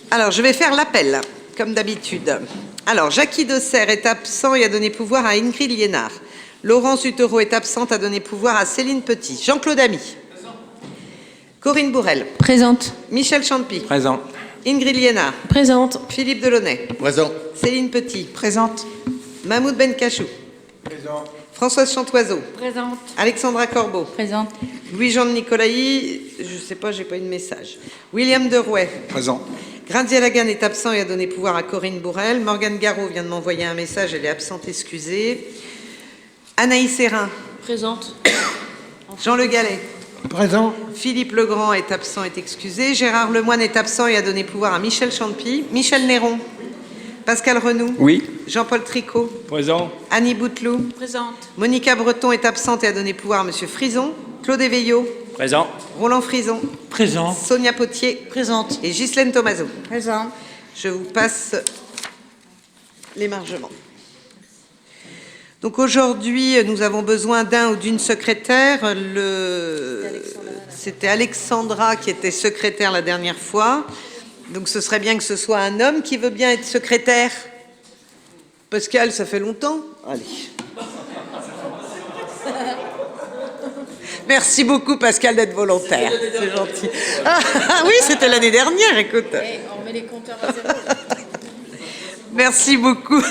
Alors, je vais faire l'appel, comme d'habitude. Alors, Jackie Dosser est absent et a donné pouvoir à Ingrid Liénard. Laurence Uttereau est absente, a donné pouvoir à Céline Petit. Jean-Claude Ami. Présent. Corinne Bourrel. Présente. Michel Champy. Présent. Ingrid Liénard. Présente. Philippe Delaunay. Présent. Céline Petit. Présente. Mahmoud Benkachou. Présent. Françoise Chantoiseau. Présente. Alexandra Corbeau. Présente. Louis-Jean de Nicolaï, je ne sais pas, j'ai pas eu de message. William Derouet. Présent. Grandier Lagan est absent et a donné pouvoir à Corinne Bourrel. Morgane Garot vient de m'envoyer un message, elle est absente, excusée. Anaïs Hérin. Présente. Jean Le Gallet. Présent. Philippe Legrand est absent, est excusé. Gérard Lemoine est absent et a donné pouvoir à Michel Champy. Michel Néron. Pascal Renoux. Oui. Jean-Paul Tricot. Présent. Annie Bouteloup. Présente. Monica Breton est absente et a donné pouvoir à Monsieur Frison. Claude Éveillot. Présent. Roland Frison. Présent. Sonia Potier. Présente. Et Ghislaine Tomaso. Présente. Je vous passe l'émargement. Donc aujourd'hui, nous avons besoin d'un ou d'une secrétaire. C'était Alexandra qui était secrétaire la dernière fois. Donc ce serait bien que ce soit un homme qui veut bien être secrétaire. Pascal, ça fait longtemps. Allez. Merci beaucoup Pascal d'être volontaire. C'est gentil. Ah oui, c'était l'année dernière, écoute. Hey, on met les compteurs à zéro. Merci beaucoup.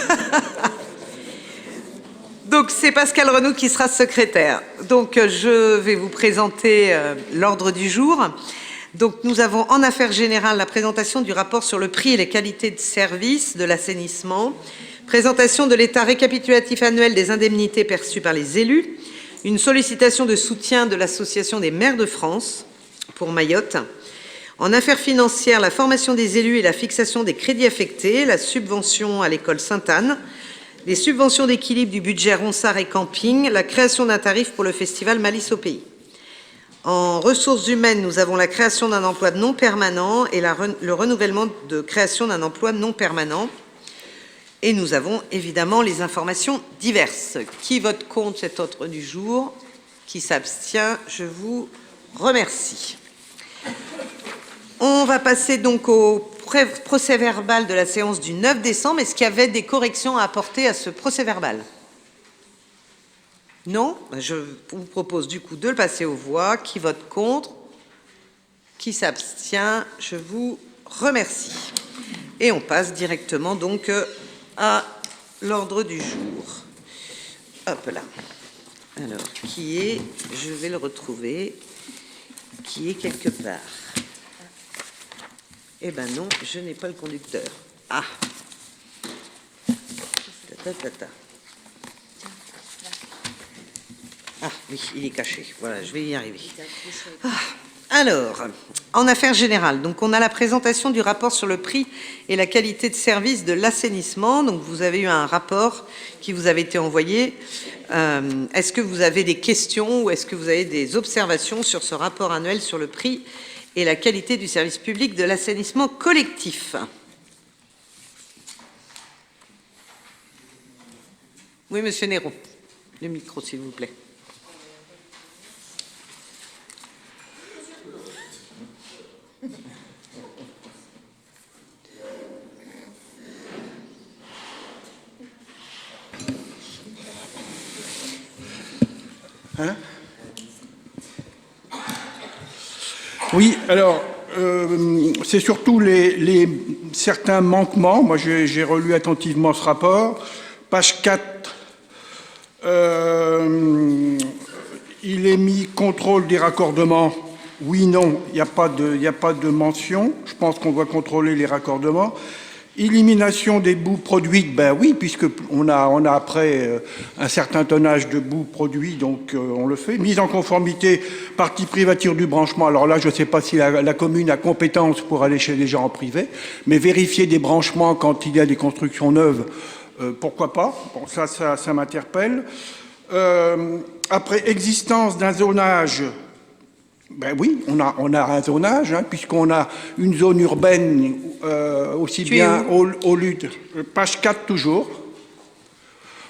Donc c'est Pascal Renoux qui sera secrétaire. Donc je vais vous présenter l'ordre du jour. Donc nous avons en affaires générales la présentation du rapport sur le prix et les qualités de service de l'assainissement, présentation de l'état récapitulatif annuel des indemnités perçues par les élus, une sollicitation de soutien de l'Association des maires de France pour Mayotte. En affaires financières, la formation des élus et la fixation des crédits affectés, la subvention à l'école Sainte-Anne, les subventions d'équilibre du budget Ronsard et Camping, la création d'un tarif pour le festival Malice au pays. En ressources humaines, nous avons la création d'un emploi non permanent et le renouvellement de création d'un emploi non permanent. Et nous avons évidemment les informations diverses. Qui vote contre cet ordre du jour? Qui s'abstient? Je vous remercie. On va passer donc au procès-verbal de la séance du 9 décembre. Est-ce qu'il y avait des corrections à apporter à ce procès-verbal? Non? Je vous propose du coup de le passer aux voix. Qui vote contre? Qui s'abstient? Je vous remercie. Et on passe directement donc à l'ordre du jour. Hop là. Alors, qui est, je vais le retrouver, qui est quelque part. Eh ben non, je n'ai pas le conducteur. Ah. Ah oui, il est caché. Voilà, je vais y arriver. Ah. Alors, en affaires générales, donc on a la présentation du rapport sur le prix et la qualité de service de l'assainissement. Donc vous avez eu un rapport qui vous avait été envoyé. Est-ce que vous avez des questions ou est-ce que vous avez des observations sur ce rapport annuel sur le prix et la qualité du service public de l'assainissement collectif? Oui, monsieur Néron. Le micro, s'il vous plaît. Hein? Oui, alors, c'est surtout certains manquements. Moi, j'ai relu attentivement ce rapport. Page 4, il est mis contrôle des raccordements. Oui, non, il n'y a pas de mention. Je pense qu'on doit contrôler les raccordements. Élimination des boues produites, ben oui, puisqu'on a après un certain tonnage de boues produits, donc on le fait. Mise en conformité, partie privature du branchement. Alors là, je ne sais pas si la commune a compétence pour aller chez les gens en privé, mais vérifier des branchements quand il y a des constructions neuves, pourquoi pas. Bon, ça m'interpelle. Après, existence d'un zonage. Ben oui, on a un zonage, hein, puisqu'on a une zone urbaine aussi bien au lutte. Page 4 toujours.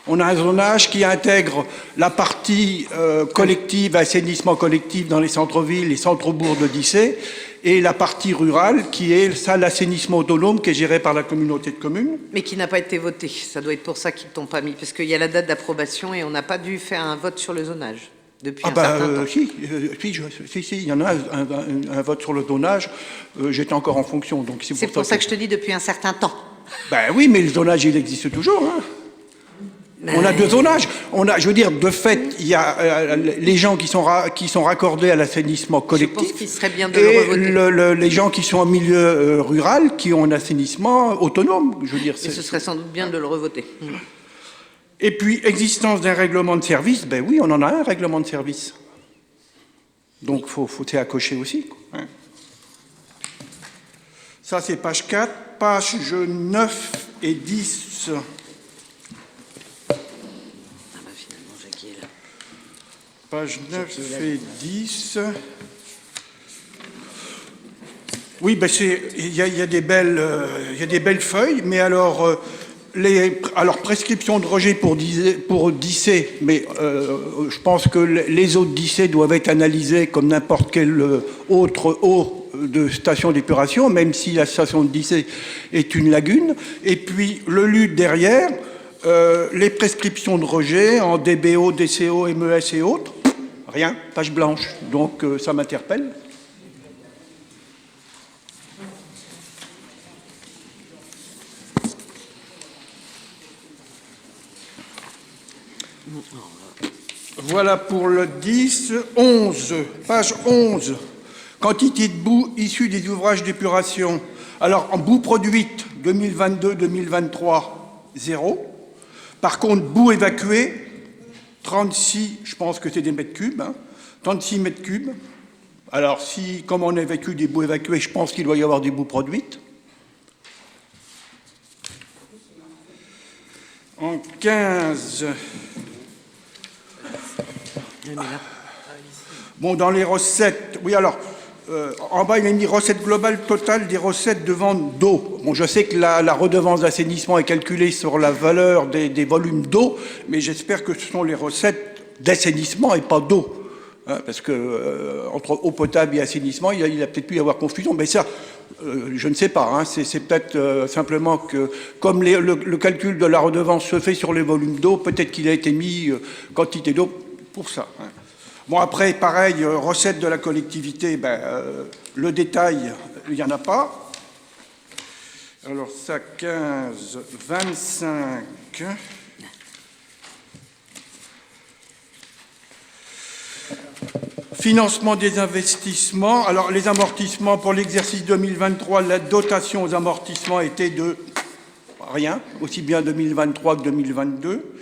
On a un zonage qui intègre la partie collective, assainissement collectif dans les centres-villes, les centres-bourgs de Dissé, et la partie rurale qui est ça, l'assainissement autonome qui est géré par la communauté de communes. Mais qui n'a pas été voté. Ça doit être pour ça qu'ils ne t'ont pas mis, parce qu'il y a la date d'approbation et on n'a pas dû faire un vote sur le zonage depuis un certain temps. Si, il y en a un vote sur le zonage. J'étais encore en fonction, donc c'est pour ça que je te dis depuis un certain temps. Ben oui, mais le zonage, il existe toujours. Hein. On a deux zonages. Je veux dire, de fait, il y a les gens qui sont raccordés à l'assainissement collectif. Je pense qu'il serait bien de le revoter. Les gens qui sont en milieu rural, qui ont un assainissement autonome. Je veux dire, et ce serait sans doute bien de le revoter. Et puis, existence d'un règlement de service, ben oui, on en a un règlement de service. Donc, faut à cocher aussi. Hein. Ça, c'est page 4. Page 9 et 10. Page 9 et 10. Oui, ben il y a des belles feuilles, mais alors prescription de rejet pour Dissé, mais je pense que les eaux de Dissé doivent être analysées comme n'importe quelle autre eau de station d'épuration, même si la station de Dissé est une lagune. Et puis le LUD derrière, les prescriptions de rejet en DBO, DCO, MES et autres. Rien, page blanche. Donc ça m'interpelle. Voilà pour le 10. 11, page 11. Quantité de boue issue des ouvrages d'épuration. Alors, en boue produite, 2022-2023, 0. Par contre, boue évacuée, 36, je pense que c'est des mètres cubes, hein, 36 mètres cubes. Alors, comme on évacue des boues évacuées, je pense qu'il doit y avoir des boues produites. En 15... Bon, dans les recettes, oui, alors, en bas, il a mis recette globale totale des recettes de vente d'eau. Bon, je sais que la redevance d'assainissement est calculée sur la valeur des volumes d'eau, mais j'espère que ce sont les recettes d'assainissement et pas d'eau. Hein, parce que entre eau potable et assainissement, il a peut-être pu y avoir confusion, mais ça, je ne sais pas. Hein, c'est peut-être simplement que, comme le calcul de la redevance se fait sur les volumes d'eau, peut-être qu'il a été mis quantité d'eau pour ça. Hein. Bon, après, pareil, recette de la collectivité, le détail, il n'y en a pas. Alors, ça, 15, 25... Financement des investissements. Alors, les amortissements pour l'exercice 2023, la dotation aux amortissements était de rien, aussi bien 2023 que 2022.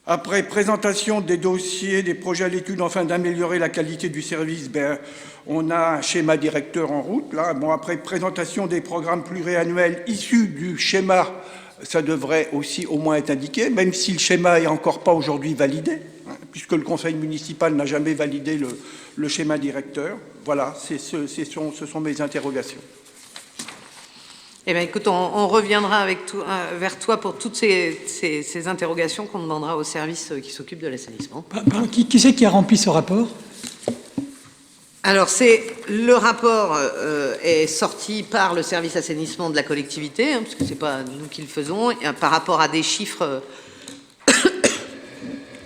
Après présentation des dossiers, des projets à l'étude, afin d'améliorer la qualité du service, on a un schéma directeur en route. Là. Bon, après présentation des programmes pluriannuels issus du schéma, ça devrait aussi au moins être indiqué, même si le schéma n'est encore pas aujourd'hui validé, hein, puisque le conseil municipal n'a jamais validé le schéma directeur. Voilà, ce sont mes interrogations. Eh bien, écoute, on reviendra vers toi pour toutes ces interrogations qu'on demandera au service qui s'occupe de l'assainissement. Qui c'est qui a rempli ce rapport? Alors, le rapport est sorti par le service assainissement de la collectivité, hein, parce que ce n'est pas nous qui le faisons, par rapport à des chiffres...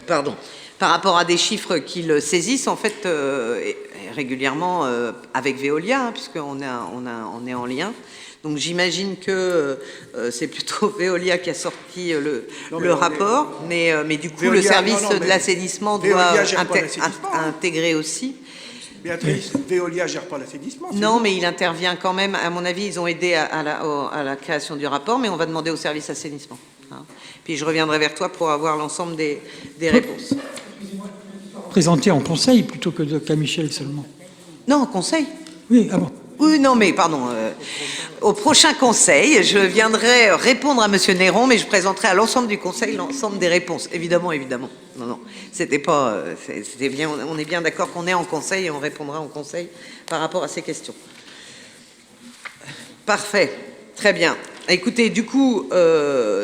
Pardon. Par rapport à des chiffres qu'ils saisissent, en fait, régulièrement avec Veolia, hein, puisqu'on est en lien. Donc j'imagine que c'est plutôt Veolia qui a sorti le rapport, mais du coup Veolia, le service de l'assainissement doit intégrer aussi. Béatrice, Veolia ne gère pas l'assainissement. Non, mais il intervient quand même. À mon avis, ils ont aidé à la création du rapport, mais on va demander au service assainissement. Hein. Puis je reviendrai vers toi pour avoir l'ensemble des réponses. Présenté en conseil plutôt que qu'à Michel seulement. Non, en conseil. Oui, ah bon. Oui, non, mais pardon. Au prochain conseil, je viendrai répondre à Monsieur Néron, mais je présenterai à l'ensemble du conseil l'ensemble des réponses. Évidemment, évidemment. Non, c'était pas. C'était bien. On est bien d'accord qu'on est en conseil et on répondra en conseil par rapport à ces questions. Parfait. Très bien. Écoutez, du coup,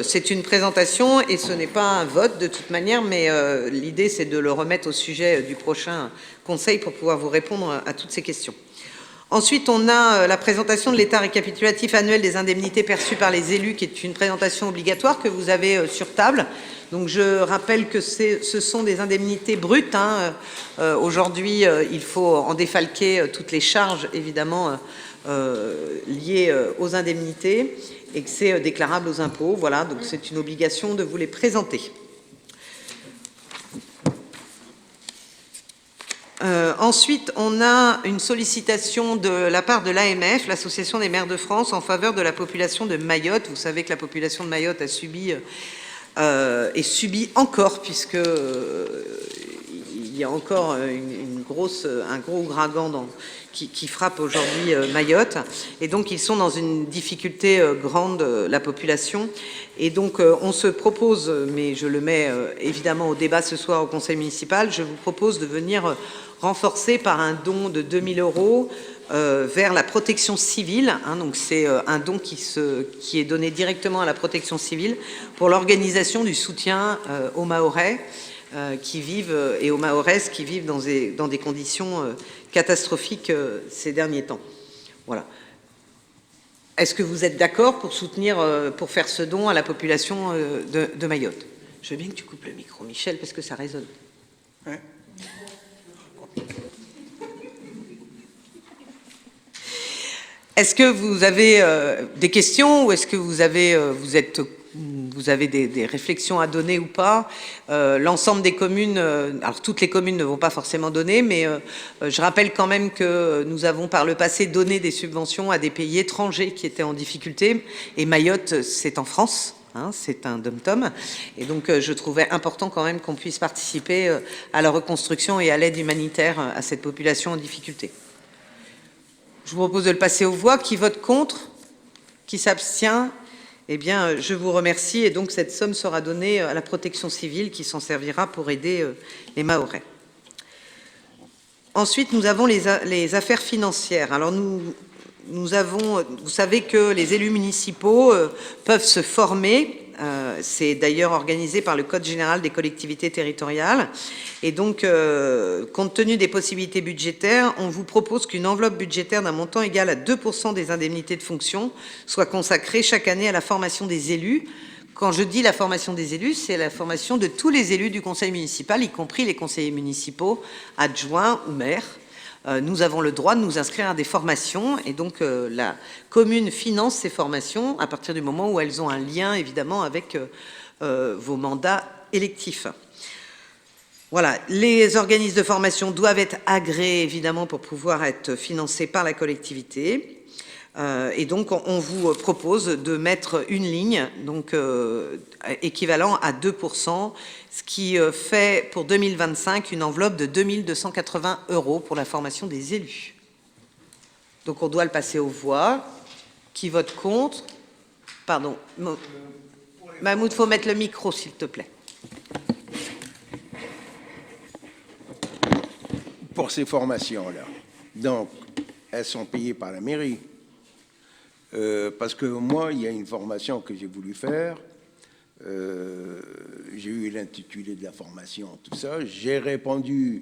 c'est une présentation et ce n'est pas un vote de toute manière, mais l'idée, c'est de le remettre au sujet du prochain conseil pour pouvoir vous répondre à toutes ces questions. Ensuite, on a la présentation de l'état récapitulatif annuel des indemnités perçues par les élus, qui est une présentation obligatoire que vous avez sur table. Donc, je rappelle que ce sont des indemnités brutes, hein. Aujourd'hui, il faut en défalquer toutes les charges, évidemment, liées aux indemnités et que c'est déclarable aux impôts. Voilà, donc c'est une obligation de vous les présenter. Ensuite, on a une sollicitation de la part de l'AMF, l'Association des maires de France, en faveur de la population de Mayotte. Vous savez que la population de Mayotte a subi et subit encore, puisque il y a encore un gros ouragan qui frappe aujourd'hui Mayotte. Et donc, ils sont dans une difficulté grande, la population. Et donc, on se propose, mais je le mets évidemment au débat ce soir au conseil municipal, je vous propose de venir renforcer par un don de 2 000 € vers la protection civile. Hein, donc, c'est un don qui est donné directement à la protection civile pour l'organisation du soutien aux Mahorais qui vivent, et aux Mahoraises qui vivent dans des conditions catastrophiques ces derniers temps. Voilà. Est-ce que vous êtes d'accord pour soutenir, pour faire ce don à la population de Mayotte? Je veux bien que tu coupes le micro, Michel, parce que ça résonne. Ouais. Est-ce que vous avez des questions ou est-ce que vous avez des réflexions à donner ou pas? L'ensemble des communes, alors toutes les communes ne vont pas forcément donner, mais je rappelle quand même que nous avons par le passé donné des subventions à des pays étrangers qui étaient en difficulté, et Mayotte, c'est en France. Hein, c'est un dom-tom, et donc je trouvais important quand même qu'on puisse participer à la reconstruction et à l'aide humanitaire à cette population en difficulté. Je vous propose de le passer aux voix. Qui vote contre? Qui s'abstient? Eh bien, je vous remercie, et donc cette somme sera donnée à la protection civile qui s'en servira pour aider les Mahorais. Ensuite, nous avons les affaires financières. Alors, nous avons, vous savez que les élus municipaux peuvent se former. C'est d'ailleurs organisé par le Code général des collectivités territoriales. Et donc, compte tenu des possibilités budgétaires, on vous propose qu'une enveloppe budgétaire d'un montant égal à 2% des indemnités de fonction soit consacrée chaque année à la formation des élus. Quand je dis la formation des élus, c'est la formation de tous les élus du conseil municipal, y compris les conseillers municipaux, adjoints ou maires. Nous avons le droit de nous inscrire à des formations, et donc la commune finance ces formations à partir du moment où elles ont un lien évidemment avec vos mandats électifs. Voilà, les organismes de formation doivent être agréés évidemment pour pouvoir être financés par la collectivité. Et donc, on vous propose de mettre une ligne, donc équivalent à 2%, ce qui fait pour 2025 une enveloppe de 2 280 € pour la formation des élus. Donc, on doit le passer aux voix. Qui vote contre? Pardon. Mahmoud, il faut mettre le micro, s'il te plaît. Pour ces formations-là, donc, elles sont payées par la mairie. Parce que moi, il y a une formation que j'ai voulu faire. J'ai eu l'intitulé de la formation, tout ça. J'ai répondu,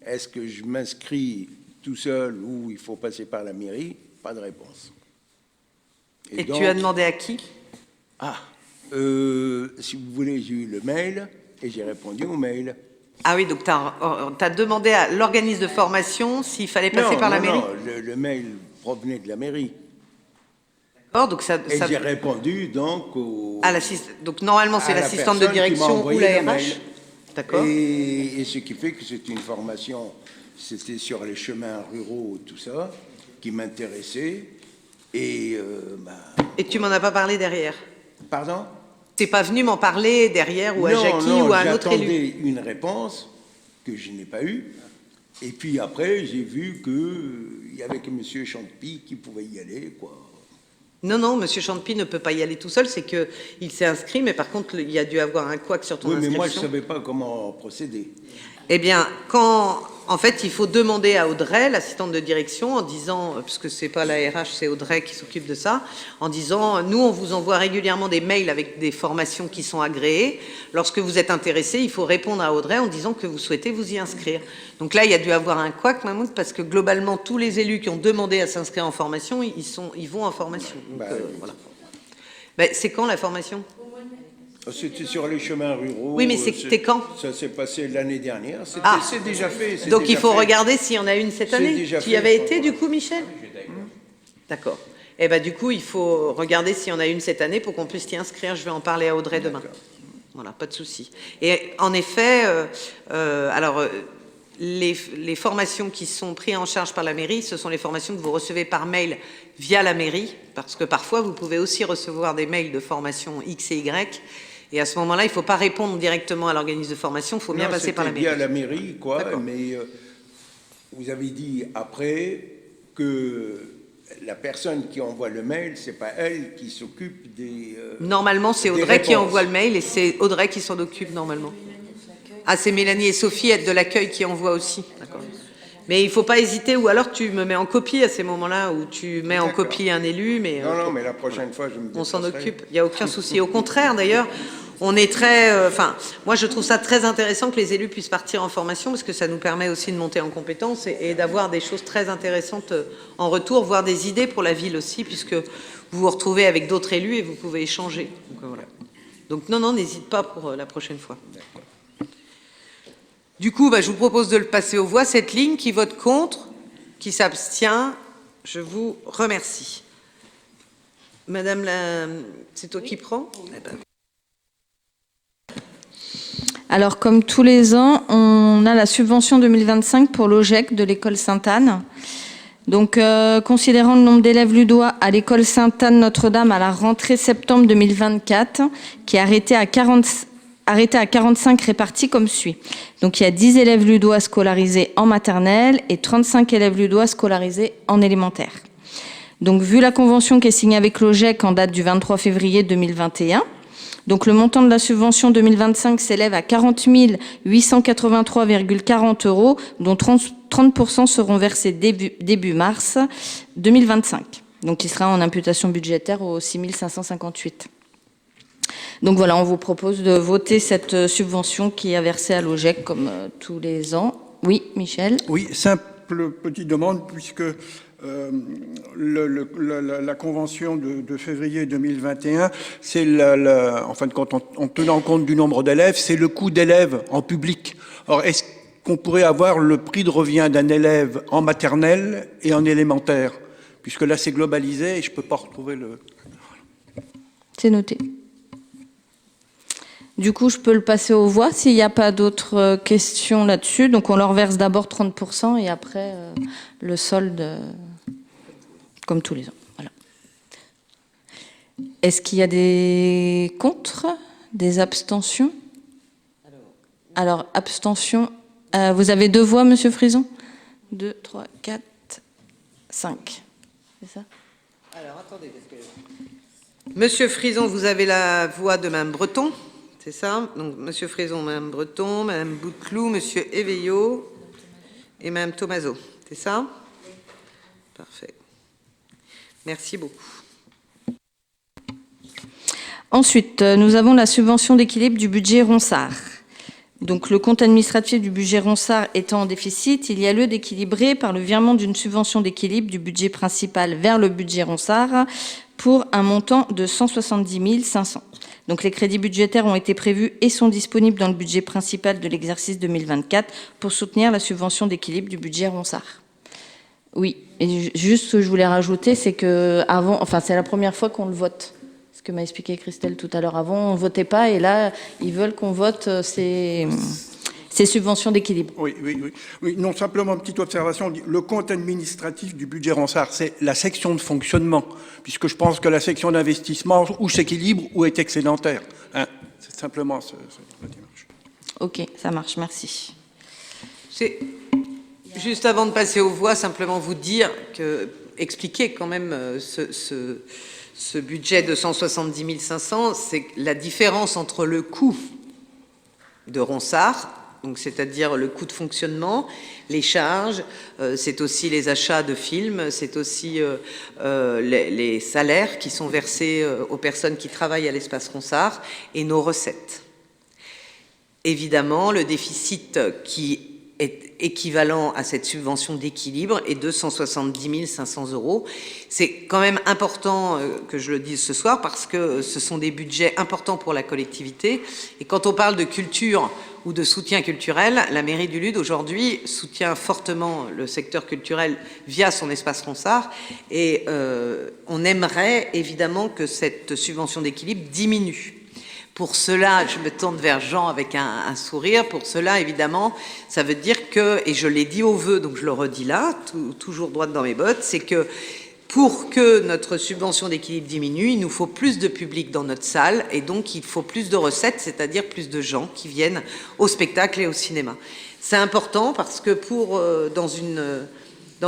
est-ce que je m'inscris tout seul ou il faut passer par la mairie? Pas de réponse. Et donc, tu as demandé à qui? Si vous voulez, j'ai eu le mail et j'ai répondu au mail. Ah oui, donc tu as demandé à l'organisme de formation s'il fallait passer par la mairie? Non, le mail provenait de la mairie. Donc et j'ai répondu donc donc normalement c'est l'assistante de direction ou la RH. D'accord. Et ce qui fait que c'est une formation, c'était sur les chemins ruraux, tout ça, qui m'intéressait. Et tu m'en as pas parlé derrière? Pardon? T'es pas venu m'en parler derrière ou à Jackie ou à un autre élu? J'attendais une réponse que je n'ai pas eue. Et puis après, j'ai vu qu'il y avait que M. Champy qui pouvait y aller, quoi. Non, M. Champy ne peut pas y aller tout seul, c'est qu'il s'est inscrit, mais par contre, il y a dû avoir un couac sur ton inscription. Oui, mais moi, je ne savais pas comment procéder. Eh bien, En fait, il faut demander à Audrey, l'assistante de direction, en disant, parce que c'est pas la RH, c'est Audrey qui s'occupe de ça, en disant, nous, on vous envoie régulièrement des mails avec des formations qui sont agréées. Lorsque vous êtes intéressé, il faut répondre à Audrey en disant que vous souhaitez vous y inscrire. Donc là, il y a dû avoir un couac, Mahmoud, parce que globalement, tous les élus qui ont demandé à s'inscrire en formation, ils vont en formation. Donc, voilà. Ben, c'est quand la formation? C'était sur les chemins ruraux. Oui, mais c'était quand? Ça s'est passé l'année dernière. Ah. C'est déjà fait. c'est Donc déjà il faut fait. regarder s'il y en a une cette année. déjà Tu y fait. avais été du coup, Michel? D'accord. Eh bien du coup, il faut regarder s'il y en a une cette année pour qu'on puisse t'y inscrire. Je vais en parler à Audrey demain. Voilà, pas de souci. Et en effet, les formations qui sont prises en charge par la mairie, ce sont les formations que vous recevez par mail via la mairie, parce que parfois vous pouvez aussi recevoir des mails de formation X et Y. Et à ce moment-là, il ne faut pas répondre directement à l'organisme de formation, il faut bien passer par la mairie. Via la mairie, quoi. D'accord. Mais vous avez dit après que la personne qui envoie le mail, c'est pas elle qui s'occupe des. Normalement, c'est des Audrey qui réponses. envoie le mail et c'est Audrey qui s'en occupe normalement. Ah, c'est Mélanie et Sophie, aide de l'accueil, qui envoient aussi. D'accord. Mais il ne faut pas hésiter, ou alors tu me mets en copie à ces moments-là, ou tu mets en D'accord. copie un élu, mais Non, mais la prochaine fois, je me on s'en déplacerai. occupe. Il n'y a aucun souci. Au contraire, d'ailleurs, on est très... moi, je trouve ça très intéressant que les élus puissent partir en formation, parce que ça nous permet aussi de monter en compétences et d'avoir des choses très intéressantes en retour, voire des idées pour la ville aussi, puisque vous vous retrouvez avec d'autres élus et vous pouvez échanger. Donc, voilà. Donc non, n'hésite pas pour la prochaine fois. Du coup, je vous propose de le passer aux voix. Cette ligne, qui vote contre, qui s'abstient, je vous remercie. Madame la... C'est toi qui prends? Alors, comme tous les ans, on a la subvention 2025 pour l'OGEC de l'école Sainte-Anne. Donc, considérant le nombre d'élèves ludois à l'école Sainte-Anne Notre-Dame à la rentrée septembre 2024, qui est arrêté à 45 répartis comme suit. Donc, il y a 10 élèves ludois scolarisés en maternelle et 35 élèves ludois scolarisés en élémentaire. Donc, vu la convention qui est signée avec l'OGEC en date du 23 février 2021, donc le montant de la subvention 2025 s'élève à 40 883,40 €, dont 30% seront versés début mars 2025. Donc, il sera en imputation budgétaire aux 6 558. Donc voilà, on vous propose de voter cette subvention qui est versée à l'OGEC comme tous les ans. Oui, Michel? Oui, simple petite demande, puisque la convention de février 2021, c'est en fin de compte, en tenant compte du nombre d'élèves, c'est le coût d'élèves en public. Or, est-ce qu'on pourrait avoir le prix de revient d'un élève en maternelle et en élémentaire? Puisque là, c'est globalisé et je ne peux pas retrouver le... C'est noté. Du coup, je peux le passer aux voix s'il n'y a pas d'autres questions là-dessus. Donc, on leur verse d'abord 30% et après le solde, comme tous les ans. Voilà. Est-ce qu'il y a des contre, des abstentions? Alors, abstention. Vous avez 2 voix, Monsieur Frison? 2, 3, 4, 5. C'est ça? Alors, attendez, parce que... Monsieur Frison, vous avez la voix de Mme Breton, c'est ça? Donc, Monsieur Frison, Mme Breton, Mme Bouteloup, Monsieur Éveillot et Mme Tomaso, c'est ça? Parfait. Merci beaucoup. Ensuite, nous avons la subvention d'équilibre du budget Ronsard. Donc, le compte administratif du budget Ronsard étant en déficit, il y a lieu d'équilibrer par le virement d'une subvention d'équilibre du budget principal vers le budget Ronsard pour un montant de 170 500. Donc, les crédits budgétaires ont été prévus et sont disponibles dans le budget principal de l'exercice 2024 pour soutenir la subvention d'équilibre du budget Ronsard. Oui, et juste ce que je voulais rajouter, c'est que avant, enfin, c'est la première fois qu'on le vote. Ce que m'a expliqué Christelle tout à l'heure. Avant, on ne votait pas et là, ils veulent qu'on vote ces subventions d'équilibre. Oui. Non, simplement une petite observation. Le compte administratif du budget Ronsard, c'est la section de fonctionnement, puisque je pense que la section d'investissement ou s'équilibre ou est excédentaire. Hein, c'est simplement la démarche. Ok, ça marche, merci. C'est juste avant de passer aux voix, simplement vous dire que, expliquer quand même ce budget de 170 500, c'est la différence entre le coût de Ronsard Donc, c'est-à-dire le coût de fonctionnement, les charges, c'est aussi les achats de films, c'est aussi les salaires qui sont versés aux personnes qui travaillent à l'espace Ronsard et nos recettes. Évidemment, le déficit qui est équivalent à cette subvention d'équilibre est de 170 500 €. C'est quand même important que je le dise ce soir parce que ce sont des budgets importants pour la collectivité. Et quand on parle de culture ou de soutien culturel, la mairie du Lude aujourd'hui soutient fortement le secteur culturel via son espace Ronsard. Et on aimerait évidemment que cette subvention d'équilibre diminue. Pour cela, je me tourne vers Jean avec un sourire. Pour cela, évidemment, ça veut dire que, et je l'ai dit au vœu, donc je le redis là, toujours droite dans mes bottes, c'est que pour que notre subvention d'équilibre diminue, il nous faut plus de public dans notre salle et donc il faut plus de recettes, c'est-à-dire plus de gens qui viennent au spectacle et au cinéma. C'est important parce que dans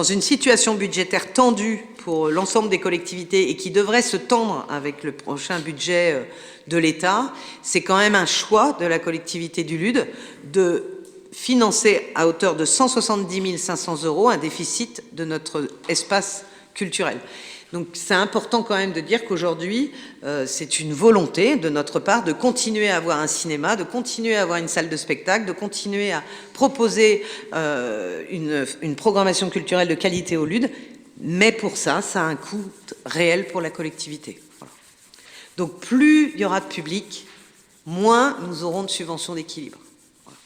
une situation budgétaire tendue pour l'ensemble des collectivités et qui devrait se tendre avec le prochain budget de l'État, c'est quand même un choix de la collectivité du Lude de financer à hauteur de 170 500 € un déficit de notre espace culturel. Donc c'est important quand même de dire qu'aujourd'hui, c'est une volonté de notre part de continuer à avoir un cinéma, de continuer à avoir une salle de spectacle, de continuer à proposer une programmation culturelle de qualité au Lude, mais pour ça, ça a un coût réel pour la collectivité. Voilà. Donc plus il y aura de public, moins nous aurons de subventions d'équilibre. Voilà.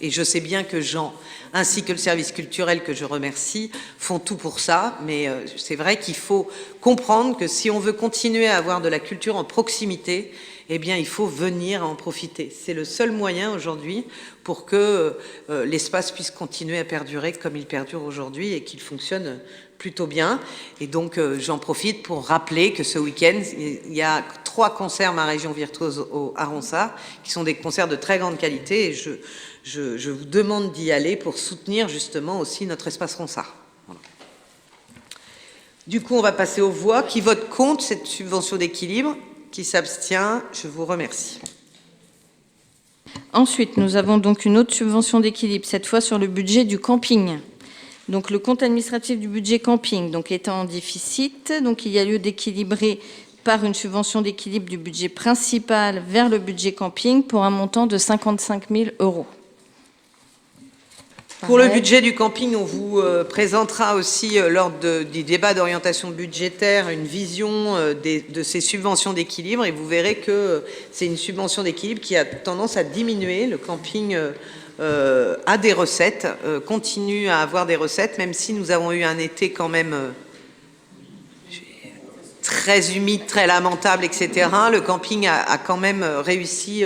Et je sais bien que Jean, ainsi que le service culturel que je remercie, font tout pour ça, mais c'est vrai qu'il faut comprendre que si on veut continuer à avoir de la culture en proximité, eh bien il faut venir en profiter. C'est le seul moyen aujourd'hui pour que l'espace puisse continuer à perdurer comme il perdure aujourd'hui et qu'il fonctionne plutôt bien. Et donc j'en profite pour rappeler que ce week-end, il y a 3 concerts Ma Région Virtuose à Ronsard, qui sont des concerts de très grande qualité, et je vous demande d'y aller pour soutenir justement aussi notre espace Ronsard. Voilà. Du coup, on va passer aux voix. Qui vote contre cette subvention d'équilibre? Qui s'abstient? Je vous remercie. Ensuite, nous avons donc une autre subvention d'équilibre, cette fois sur le budget du camping. Donc, le compte administratif du budget camping donc, étant en déficit, donc il y a lieu d'équilibrer par une subvention d'équilibre du budget principal vers le budget camping pour un montant de 55 000 €. Pour le budget du camping, on vous présentera aussi, lors du débat d'orientation budgétaire, une vision de ces subventions d'équilibre, et vous verrez que c'est une subvention d'équilibre qui a tendance à diminuer. Le camping a des recettes, continue à avoir des recettes, même si nous avons eu un été quand même très humide, très lamentable, etc. Le camping a quand même réussi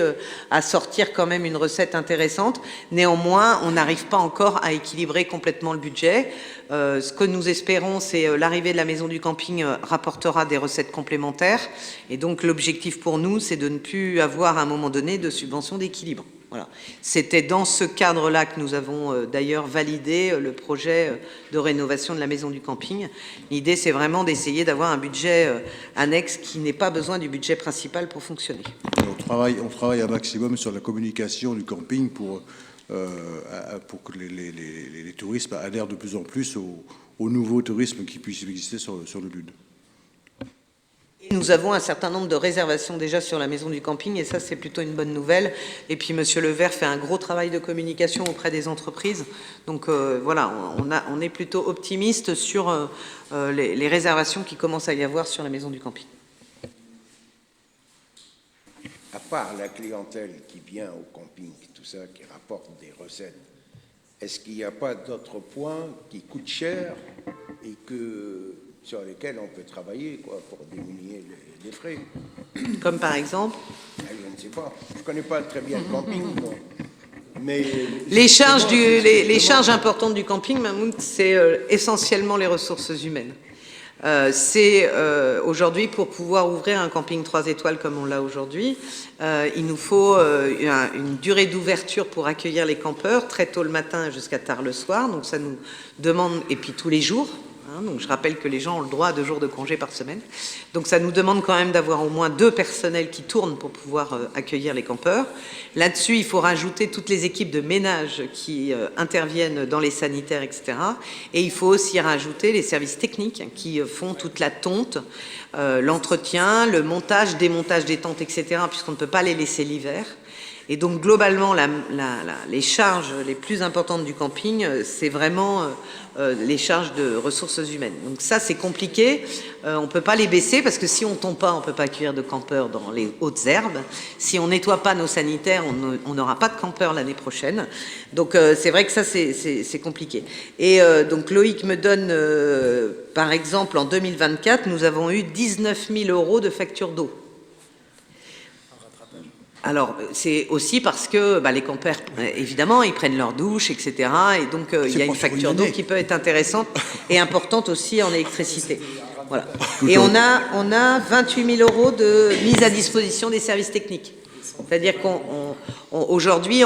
à sortir quand même une recette intéressante. Néanmoins, on n'arrive pas encore à équilibrer complètement le budget. Ce que nous espérons, c'est l'arrivée de la maison du camping rapportera des recettes complémentaires. Et donc, l'objectif pour nous, c'est de ne plus avoir à un moment donné de subvention d'équilibre. Voilà. C'était dans ce cadre-là que nous avons d'ailleurs validé le projet de rénovation de la maison du camping. L'idée, c'est vraiment d'essayer d'avoir un budget annexe qui n'ait pas besoin du budget principal pour fonctionner. On travaille un maximum sur la communication du camping pour que les touristes adhèrent de plus en plus au nouveau tourisme qui puisse exister sur le Lude. Nous avons un certain nombre de réservations déjà sur la maison du camping, et ça, c'est plutôt une bonne nouvelle. Et puis, Monsieur Levert fait un gros travail de communication auprès des entreprises. Donc, voilà, on est plutôt optimiste sur les réservations qui commencent à y avoir sur la maison du camping. À part la clientèle qui vient au camping, tout ça, qui rapporte des recettes, est-ce qu'il n'y a pas d'autres points qui coûtent cher et sur lesquels on peut travailler pour diminuer les frais? Comme par exemple? Je ne sais pas. Je ne connais pas très bien le camping. Mais les charges importantes du camping, Mahmoud, c'est essentiellement les ressources humaines. C'est aujourd'hui, pour pouvoir ouvrir un camping 3 étoiles comme on l'a aujourd'hui, il nous faut une durée d'ouverture pour accueillir les campeurs très tôt le matin jusqu'à tard le soir. Donc ça nous demande, et puis tous les jours, Donc je rappelle que les gens ont le droit à 2 jours de congé par semaine. Donc ça nous demande quand même d'avoir au moins 2 personnels qui tournent pour pouvoir accueillir les campeurs. Là-dessus, il faut rajouter toutes les équipes de ménage qui interviennent dans les sanitaires, etc. Et il faut aussi rajouter les services techniques qui font toute la tonte, l'entretien, le montage, démontage des tentes, etc. puisqu'on ne peut pas les laisser l'hiver. Et donc, globalement, les charges les plus importantes du camping, c'est vraiment les charges de ressources humaines. Donc ça, c'est compliqué. On ne peut pas les baisser parce que si on ne tombe pas, on ne peut pas accueillir de campeurs dans les hautes herbes. Si on ne nettoie pas nos sanitaires, on n'aura pas de campeurs l'année prochaine. Donc, c'est vrai que ça, c'est compliqué. Et donc, Loïc me donne, par exemple, en 2024, nous avons eu 19 000 € de facture d'eau. Alors, c'est aussi parce que les campeurs, évidemment, ils prennent leur douche, etc. Et donc, il y a une facture d'eau qui peut être intéressante et importante aussi en électricité. Voilà. Et on a 28 000 € de mise à disposition des services techniques. C'est-à-dire qu'aujourd'hui,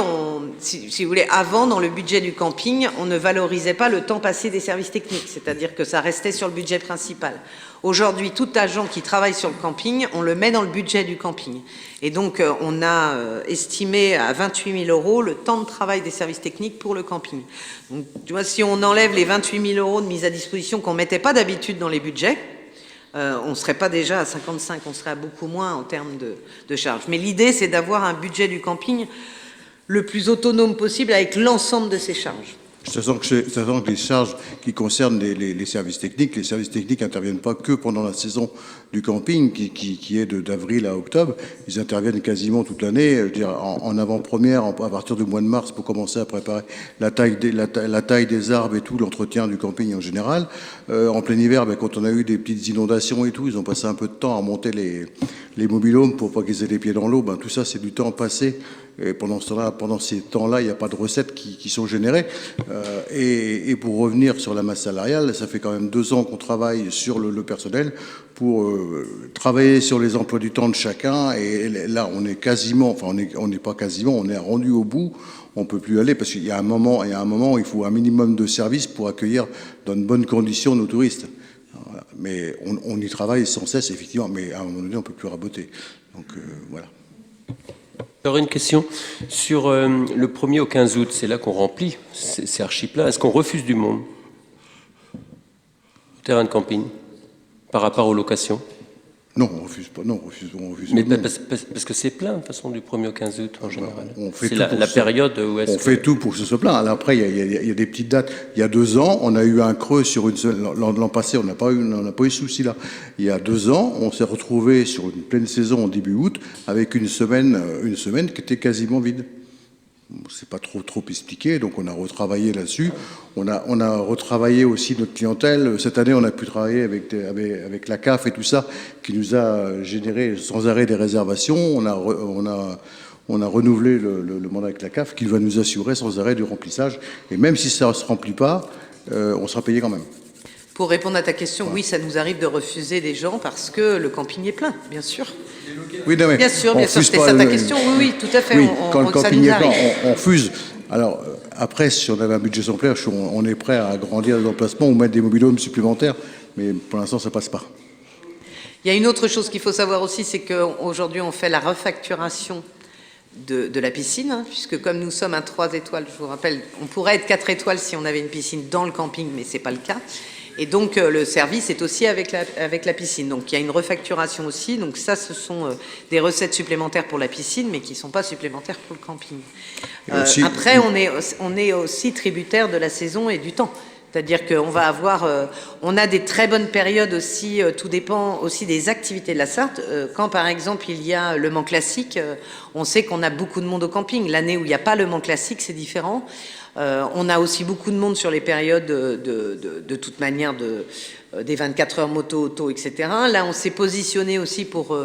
si vous voulez, avant, dans le budget du camping, on ne valorisait pas le temps passé des services techniques. C'est-à-dire que ça restait sur le budget principal. Aujourd'hui, tout agent qui travaille sur le camping, on le met dans le budget du camping. Et donc, on a estimé à 28 000 € le temps de travail des services techniques pour le camping. Donc, tu vois, si on enlève les 28 000 € de mise à disposition qu'on ne mettait pas d'habitude dans les budgets, on ne serait pas déjà à 55, on serait à beaucoup moins en termes de charges. Mais l'idée, c'est d'avoir un budget du camping le plus autonome possible avec l'ensemble de ces charges. Sachant que les charges qui concernent les services techniques n'interviennent pas que pendant la saison du camping, qui est d'avril à octobre. Ils interviennent quasiment toute l'année, je veux dire, en avant-première, à partir du mois de mars, pour commencer à préparer la taille des arbres et tout, l'entretien du camping en général. En plein hiver, quand on a eu des petites inondations et tout, ils ont passé un peu de temps à monter les mobil-homes pour pas qu'ils aient les pieds dans l'eau. Tout ça, c'est du temps passé. Et pendant ces temps-là, il n'y a pas de recettes qui sont générées. Et pour revenir sur la masse salariale, ça fait quand même 2 ans qu'on travaille sur le personnel pour travailler sur les emplois du temps de chacun. Et là, on est quasiment, enfin, on n'est pas quasiment, on est rendu au bout. On peut plus aller parce qu'il y a un moment où il faut un minimum de services pour accueillir dans de bonnes conditions nos touristes. Voilà. Mais on y travaille sans cesse, effectivement. Mais à un moment donné, on peut plus raboter. Donc voilà. J'aurais une question sur le 1er au 15 août, c'est là qu'on remplit, c'est archi plein. Est-ce qu'on refuse du monde au terrain de camping par rapport aux locations? Non, on refuse pas. Non, on refuse. Mais parce que c'est plein de toute façon du 1er au 15 août en général. C'est la période où est-ce on fait tout pour que ce soit plein. Alors après, il y a des petites dates. Il y a 2 ans, on a eu un creux sur une semaine. L'an passé, on n'a pas eu ce souci-là. Il y a 2 ans, on s'est retrouvé sur une pleine saison en début août avec une semaine qui était quasiment vide. C'est pas trop expliqué, donc on a retravaillé là-dessus. On a retravaillé aussi notre clientèle. Cette année, on a pu travailler avec la CAF et tout ça, qui nous a généré sans arrêt des réservations. On a renouvelé le mandat avec la CAF, qui va nous assurer sans arrêt du remplissage. Et même si ça ne se remplit pas, on sera payé quand même. Pour répondre à ta question, oui, ça nous arrive de refuser des gens parce que le camping est plein, bien sûr. Oui, non, mais bien sûr, c'était ça ta question. Oui, tout à fait. Oui, quand le camping est plein, on refuse. Alors, après, si on avait un budget sans plaire, on est prêt à agrandir les emplacements ou mettre des mobil-homes supplémentaires, mais pour l'instant, ça passe pas. Il y a une autre chose qu'il faut savoir aussi, c'est qu'aujourd'hui, on fait la refacturation de la piscine, puisque comme nous sommes un 3 étoiles, je vous rappelle, on pourrait être 4 étoiles si on avait une piscine dans le camping, mais c'est pas le cas. Et donc, le service est aussi avec la piscine. Donc, il y a une refacturation aussi. Donc, ça, ce sont des recettes supplémentaires pour la piscine, mais qui ne sont pas supplémentaires pour le camping. Après, on est aussi tributaire de la saison et du temps. C'est-à-dire qu'on va avoir... on a des très bonnes périodes aussi, tout dépend aussi des activités de la Sarthe. Quand, par exemple, il y a le Mans Classique, on sait qu'on a beaucoup de monde au camping. L'année où il n'y a pas le Mans Classique, c'est différent. On a aussi beaucoup de monde sur les périodes de toute manière des 24 heures moto, auto, etc. Là, on s'est positionné aussi pour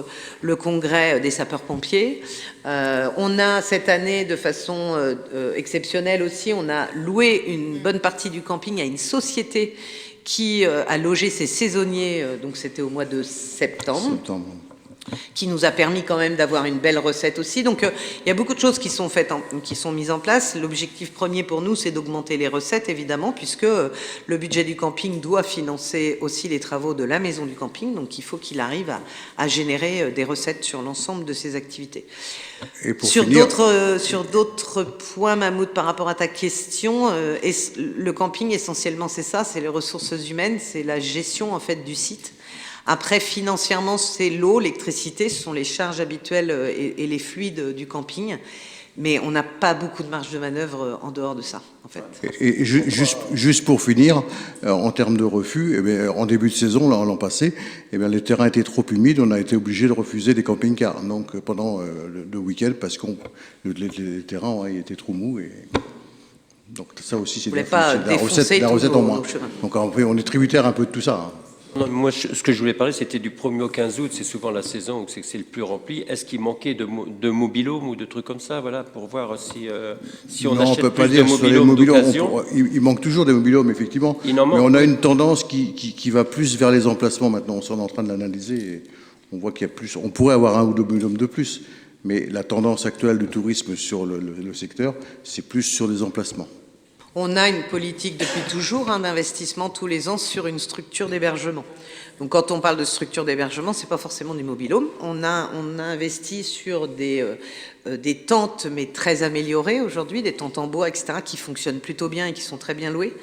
le congrès des sapeurs-pompiers. On a cette année, de façon exceptionnelle aussi, on a loué une bonne partie du camping à une société qui a logé ses saisonniers, donc c'était au mois de septembre. qui nous a permis quand même d'avoir une belle recette aussi. Donc, il y a beaucoup de choses qui sont faites, qui sont mises en place. L'objectif premier pour nous, c'est d'augmenter les recettes, évidemment, puisque le budget du camping doit financer aussi les travaux de la maison du camping. Donc, il faut qu'il arrive à générer des recettes sur l'ensemble de ses activités. Et pour Sur finir- d'autres points, Mahmoud, par rapport à ta question, le camping, essentiellement, c'est ça, c'est les ressources humaines, c'est la gestion, en fait, du site. Après, financièrement, c'est l'eau, l'électricité, ce sont les charges habituelles et les fluides du camping. Mais on n'a pas beaucoup de marge de manœuvre en dehors de ça, en fait. Et juste pour finir, en termes de refus, eh bien, en début de saison, l'an passé, eh bien, les terrains étaient trop humides, on a été obligé de refuser des camping-cars. Donc pendant le week-end, parce que les terrains étaient trop mous. Et donc ça aussi, c'est Vous voulez pas défoncer la tous recette en nos moins. chemins. Donc on est tributaire un peu de tout ça. Hein. Non, moi, ce que je voulais parler, c'était du 1er au 15 août. C'est souvent la saison où c'est le plus rempli. Est-ce qu'il manquait de mobil-home ou de trucs comme ça, voilà, pour voir si on Non, achète on peut pas plus de dire sur les mobil-home mobil-homes. d'occasion? Il manque toujours des mobil-homes, effectivement. Il en manque. Mais on a une tendance qui va plus vers les emplacements maintenant. On est en train de l'analyser et on voit qu'il y a plus. On pourrait avoir un ou deux mobil-homes de plus. Mais la tendance actuelle du tourisme sur le secteur, c'est plus sur les emplacements. On a une politique depuis toujours d'investissement tous les ans sur une structure d'hébergement. Donc quand on parle de structure d'hébergement, c'est pas forcément du mobil-home. On a investi sur des tentes, mais très améliorées aujourd'hui, des tentes en bois, etc., qui fonctionnent plutôt bien et qui sont très bien louées.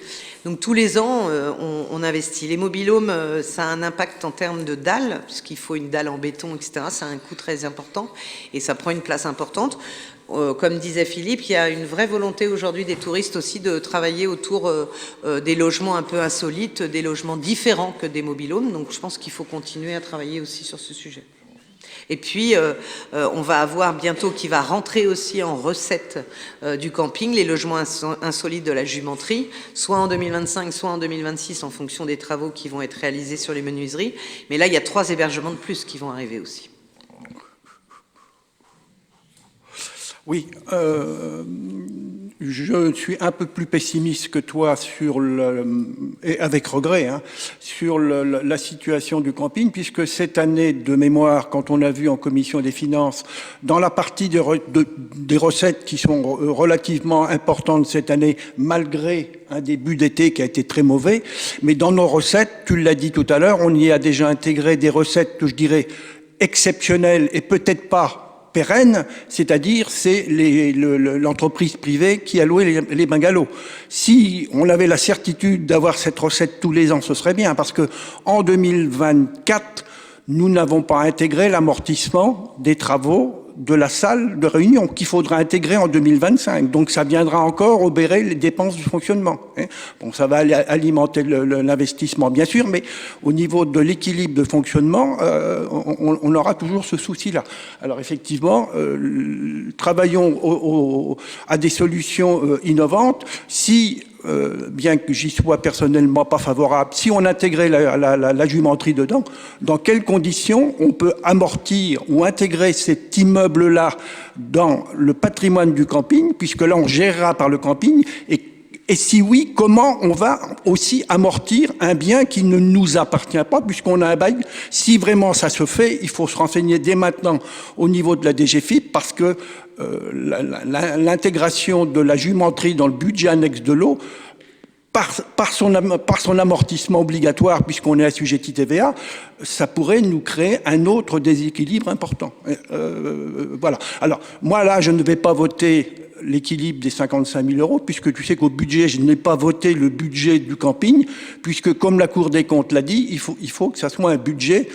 Donc tous les ans, on investit. Les mobil-homes, ça a un impact en termes de dalles, puisqu'il faut une dalle en béton, etc. Ça a un coût très important et ça prend une place importante. Comme disait Philippe, il y a une vraie volonté aujourd'hui des touristes aussi de travailler autour des logements un peu insolites, des logements différents que des mobil-homes. Donc je pense qu'il faut continuer à travailler aussi sur ce sujet. Et puis, on va avoir bientôt qui va rentrer aussi en recette du camping, les logements insolites de la jumenterie, soit en 2025, soit en 2026, en fonction des travaux qui vont être réalisés sur les menuiseries. Mais là, il y a 3 hébergements de plus qui vont arriver aussi. Oui, je suis un peu plus pessimiste que toi et avec regret, hein, sur la situation du camping, puisque cette année de mémoire, quand on a vu en commission des finances, dans la partie des recettes qui sont relativement importantes cette année, malgré un début d'été qui a été très mauvais, mais dans nos recettes, tu l'as dit tout à l'heure, on y a déjà intégré des recettes que je dirais exceptionnelles et peut-être pas pérenne, c'est-à-dire c'est l'entreprise privée qui a loué les bungalows. Si on avait la certitude d'avoir cette recette tous les ans, ce serait bien, parce que en 2024, nous n'avons pas intégré l'amortissement des travaux de la salle de réunion qu'il faudra intégrer en 2025. Donc ça viendra encore obérer les dépenses du fonctionnement. Bon, ça va alimenter l'investissement, bien sûr, mais au niveau de l'équilibre de fonctionnement, on aura toujours ce souci-là. Alors effectivement, travaillons à des solutions innovantes. Si bien que j'y sois personnellement pas favorable, si on intégrait la jumenterie dedans, dans quelles conditions on peut amortir ou intégrer cet immeuble-là dans le patrimoine du camping, puisque là on gérera par le camping, et si oui, comment on va aussi amortir un bien qui ne nous appartient pas, puisqu'on a un bail. Si vraiment ça se fait, il faut se renseigner dès maintenant au niveau de la DGFiP, parce que l'intégration de la jumenterie dans le budget annexe de l'eau, par son amortissement obligatoire, puisqu'on est assujetti TVA, ça pourrait nous créer un autre déséquilibre important. Voilà. Alors, moi, là, je ne vais pas voter l'équilibre des 55 000 euros, puisque tu sais qu'au budget, je n'ai pas voté le budget du camping, puisque, comme la Cour des comptes l'a dit, il faut que ça soit un budget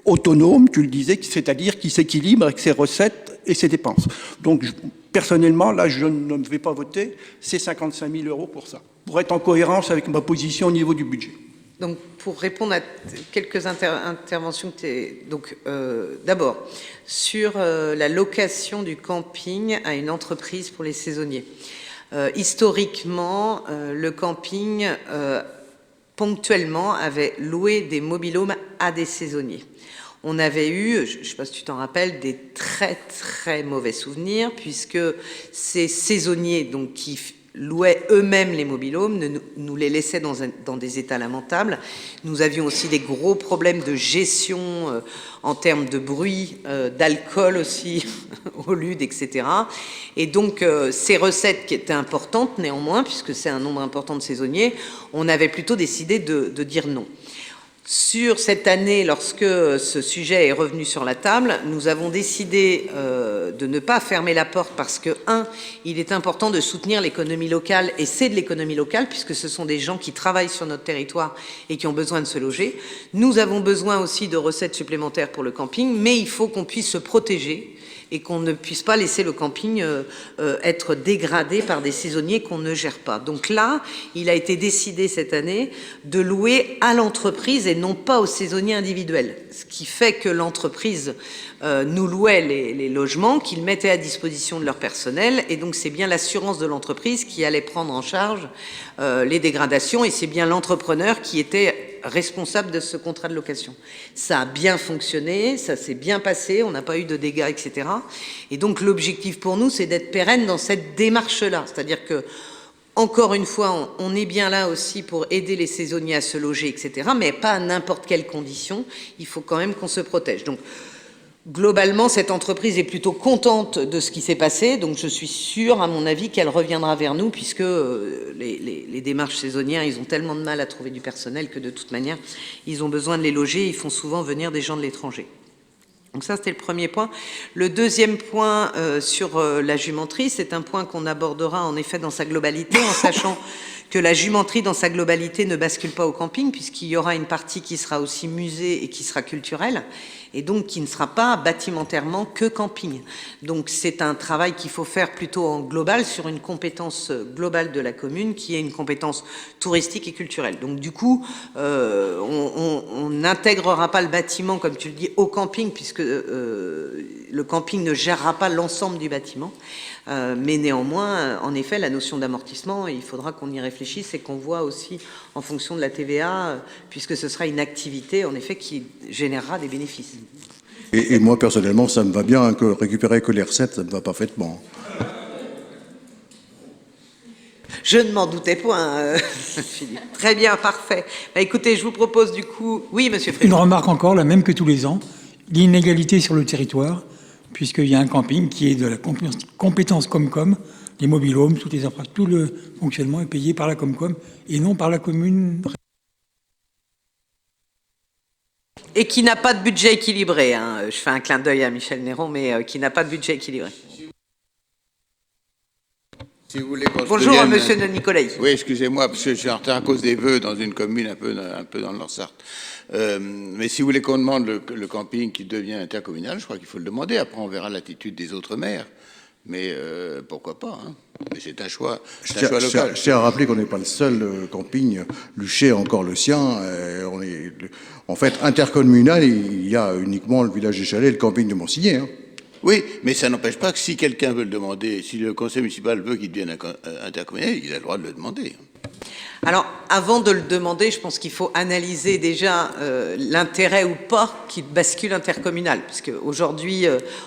autonome, tu le disais, c'est-à-dire qui s'équilibre avec ses recettes et ses dépenses. Donc, personnellement, là, je ne vais pas voter ces 55 000 euros pour ça, pour être en cohérence avec ma position au niveau du budget. Donc, pour répondre à quelques interventions, donc d'abord, sur la location du camping à une entreprise pour les saisonniers. Historiquement, le camping, ponctuellement, avait loué des mobil-homes à des saisonniers. On avait eu, je ne sais pas si tu t'en rappelles, des très très mauvais souvenirs, puisque ces saisonniers donc, qui louaient eux-mêmes les mobil-homes, nous les laissaient dans des états lamentables. Nous avions aussi des gros problèmes de gestion en termes de bruit, d'alcool aussi, au lude, etc. Et donc, ces recettes qui étaient importantes, néanmoins, puisque c'est un nombre important de saisonniers, on avait plutôt décidé de dire non. Sur cette année, lorsque ce sujet est revenu sur la table, nous avons décidé de ne pas fermer la porte parce que, il est important de soutenir l'économie locale, et c'est de l'économie locale puisque ce sont des gens qui travaillent sur notre territoire et qui ont besoin de se loger. Nous avons besoin aussi de recettes supplémentaires pour le camping, mais il faut qu'on puisse se protéger et qu'on ne puisse pas laisser le camping être dégradé par des saisonniers qu'on ne gère pas. Donc là, il a été décidé cette année de louer à l'entreprise et non pas aux saisonniers individuels. Ce qui fait que l'entreprise nous louait les logements qu'ils mettaient à disposition de leur personnel, et donc c'est bien l'assurance de l'entreprise qui allait prendre en charge les dégradations, et c'est bien l'entrepreneur qui était responsable de ce contrat de location. Ça a bien fonctionné, ça s'est bien passé, on n'a pas eu de dégâts, etc. Et donc l'objectif pour nous, c'est d'être pérenne dans cette démarche-là. C'est-à-dire que, encore une fois, on est bien là aussi pour aider les saisonniers à se loger, etc. Mais pas à n'importe quelle condition. Il faut quand même qu'on se protège. Donc, globalement, cette entreprise est plutôt contente de ce qui s'est passé, donc je suis sûre, à mon avis, qu'elle reviendra vers nous, puisque les démarches saisonnières, ils ont tellement de mal à trouver du personnel que de toute manière, ils ont besoin de les loger, ils font souvent venir des gens de l'étranger. Donc ça, c'était le premier point. Le deuxième point sur la jumenterie, c'est un point qu'on abordera en effet dans sa globalité, en sachant que la jumenterie dans sa globalité ne bascule pas au camping, puisqu'il y aura une partie qui sera aussi musée et qui sera culturelle, et donc qui ne sera pas bâtimentairement que camping. Donc c'est un travail qu'il faut faire plutôt en global, sur une compétence globale de la commune, qui est une compétence touristique et culturelle. Donc du coup, on n'intégrera pas le bâtiment, comme tu le dis, au camping, puisque le camping ne gérera pas l'ensemble du bâtiment. Mais néanmoins, en effet, la notion d'amortissement, il faudra qu'on y réfléchisse et qu'on voit aussi en fonction de la TVA, puisque ce sera une activité, en effet, qui générera des bénéfices. Et moi, personnellement, ça me va bien, hein, que récupérer que les recettes, ça me va parfaitement. Je ne m'en doutais point, Philippe. Très bien, parfait. Bah, écoutez, je vous propose du coup... Oui, monsieur Frédéric. Une remarque encore, la même que tous les ans, l'inégalité sur le territoire, puisqu'il y a un camping qui est de la compétence Comcom, les mobil-homes, toutes les infrastructures, tout le fonctionnement est payé par la Comcom et non par la commune. Et qui n'a pas de budget équilibré. Hein. Je fais un clin d'œil à Michel Néron, mais qui n'a pas de budget équilibré. Si vous voulez Bonjour, monsieur de Nicolai. Oui, excusez-moi, parce que je suis en retard à cause des vœux dans une commune un peu dans le Nord-Sarthe. Mais si vous voulez qu'on demande le camping qui devient intercommunal, je crois qu'il faut le demander. Après, on verra l'attitude des autres maires. Mais pourquoi pas, hein. Mais c'est un choix, local. Je tiens à rappeler qu'on n'est pas le seul camping. Luché a encore le sien. On est, en fait, intercommunal, il y a uniquement le village des Chalets et le camping de Monsigné. Hein. Oui, mais ça n'empêche pas que si quelqu'un veut le demander, si le conseil municipal veut qu'il devienne intercommunal, il a le droit de le demander. Alors, avant de le demander, je pense qu'il faut analyser déjà l'intérêt ou pas qu'il bascule intercommunal. Parce qu'aujourd'hui,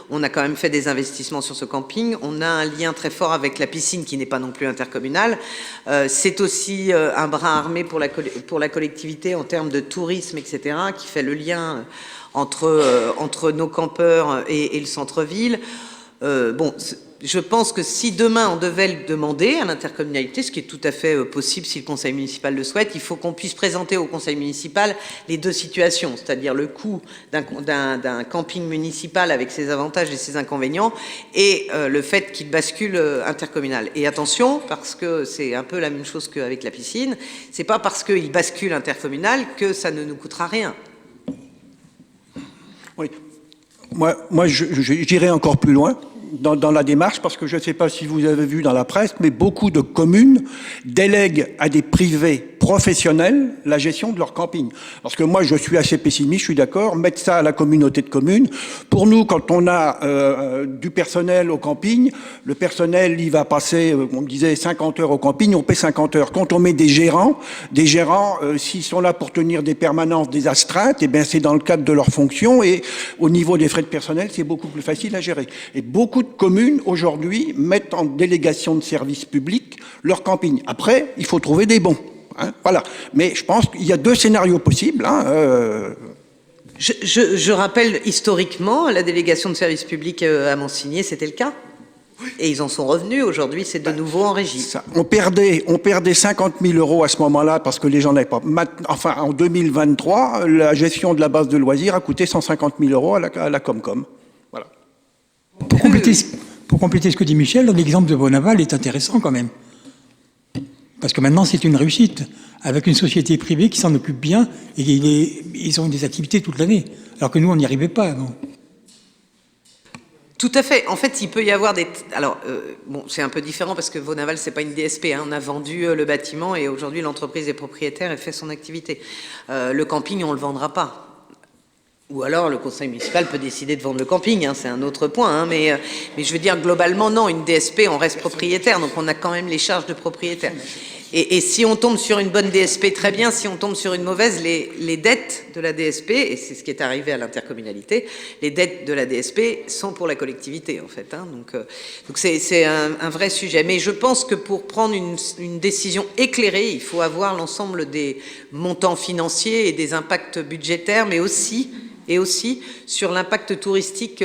on a quand même fait des investissements sur ce camping. On a un lien très fort avec la piscine qui n'est pas non plus intercommunale. C'est aussi un bras armé pour la collectivité en termes de tourisme, etc., qui fait le lien entre nos campeurs et le centre-ville. Bon, je pense que si demain on devait le demander à l'intercommunalité, ce qui est tout à fait possible si le conseil municipal le souhaite, il faut qu'on puisse présenter au conseil municipal les deux situations, c'est-à-dire le coût d'un camping municipal avec ses avantages et ses inconvénients, et le fait qu'il bascule intercommunal. Et attention, parce que c'est un peu la même chose qu'avec la piscine, c'est pas parce qu'il bascule intercommunal que ça ne nous coûtera rien. Oui. Moi j'irai encore plus loin dans la démarche, parce que je ne sais pas si vous avez vu dans la presse, mais beaucoup de communes délèguent à des privés professionnels la gestion de leur camping. Parce que moi, je suis assez pessimiste, je suis d'accord, mettre ça à la communauté de communes. Pour nous, quand on a du personnel au camping, le personnel, il va passer, on me disait 50 heures au camping, on paie 50 heures. Quand on met des gérants, s'ils sont là pour tenir des permanences, des astreintes, eh bien, c'est dans le cadre de leur fonction, et au niveau des frais de personnel, c'est beaucoup plus facile à gérer. Et beaucoup de communes aujourd'hui mettent en délégation de service public leur camping. Après, il faut trouver des bons. Hein, voilà. Mais je pense qu'il y a deux scénarios possibles. Hein, Je rappelle, historiquement, la délégation de service public à Monsigny, c'était le cas. Et ils en sont revenus. Aujourd'hui, c'est de nouveau en régie. Ça, on perdait 50 000 euros à ce moment-là parce que les gens n'avaient pas. Enfin, en 2023, la gestion de la base de loisirs a coûté 150 000 euros à la Comcom. Voilà. Pour compléter ce que dit Michel, l'exemple de Bonaval est intéressant quand même. Parce que maintenant, c'est une réussite, avec une société privée qui s'en occupe bien et ils ont des activités toute l'année, alors que nous, on n'y arrivait pas avant. Tout à fait. En fait, il peut y avoir des... Alors, bon, c'est un peu différent parce que Bonaval, c'est pas une DSP. Hein. On a vendu le bâtiment et aujourd'hui, l'entreprise est propriétaire et fait son activité. Le camping, on le vendra pas. Ou alors, le conseil municipal peut décider de vendre le camping. Hein. C'est un autre point. Hein. Mais je veux dire, globalement, non. Une DSP, on reste propriétaire. Donc, on a quand même les charges de propriétaire. Et si on tombe sur une bonne DSP, très bien. Si on tombe sur une mauvaise, les dettes de la DSP, et c'est ce qui est arrivé à l'intercommunalité, les dettes de la DSP sont pour la collectivité, en fait. Hein. Donc c'est un vrai sujet. Mais je pense que pour prendre une décision éclairée, il faut avoir l'ensemble des montants financiers et des impacts budgétaires, mais aussi sur l'impact touristique.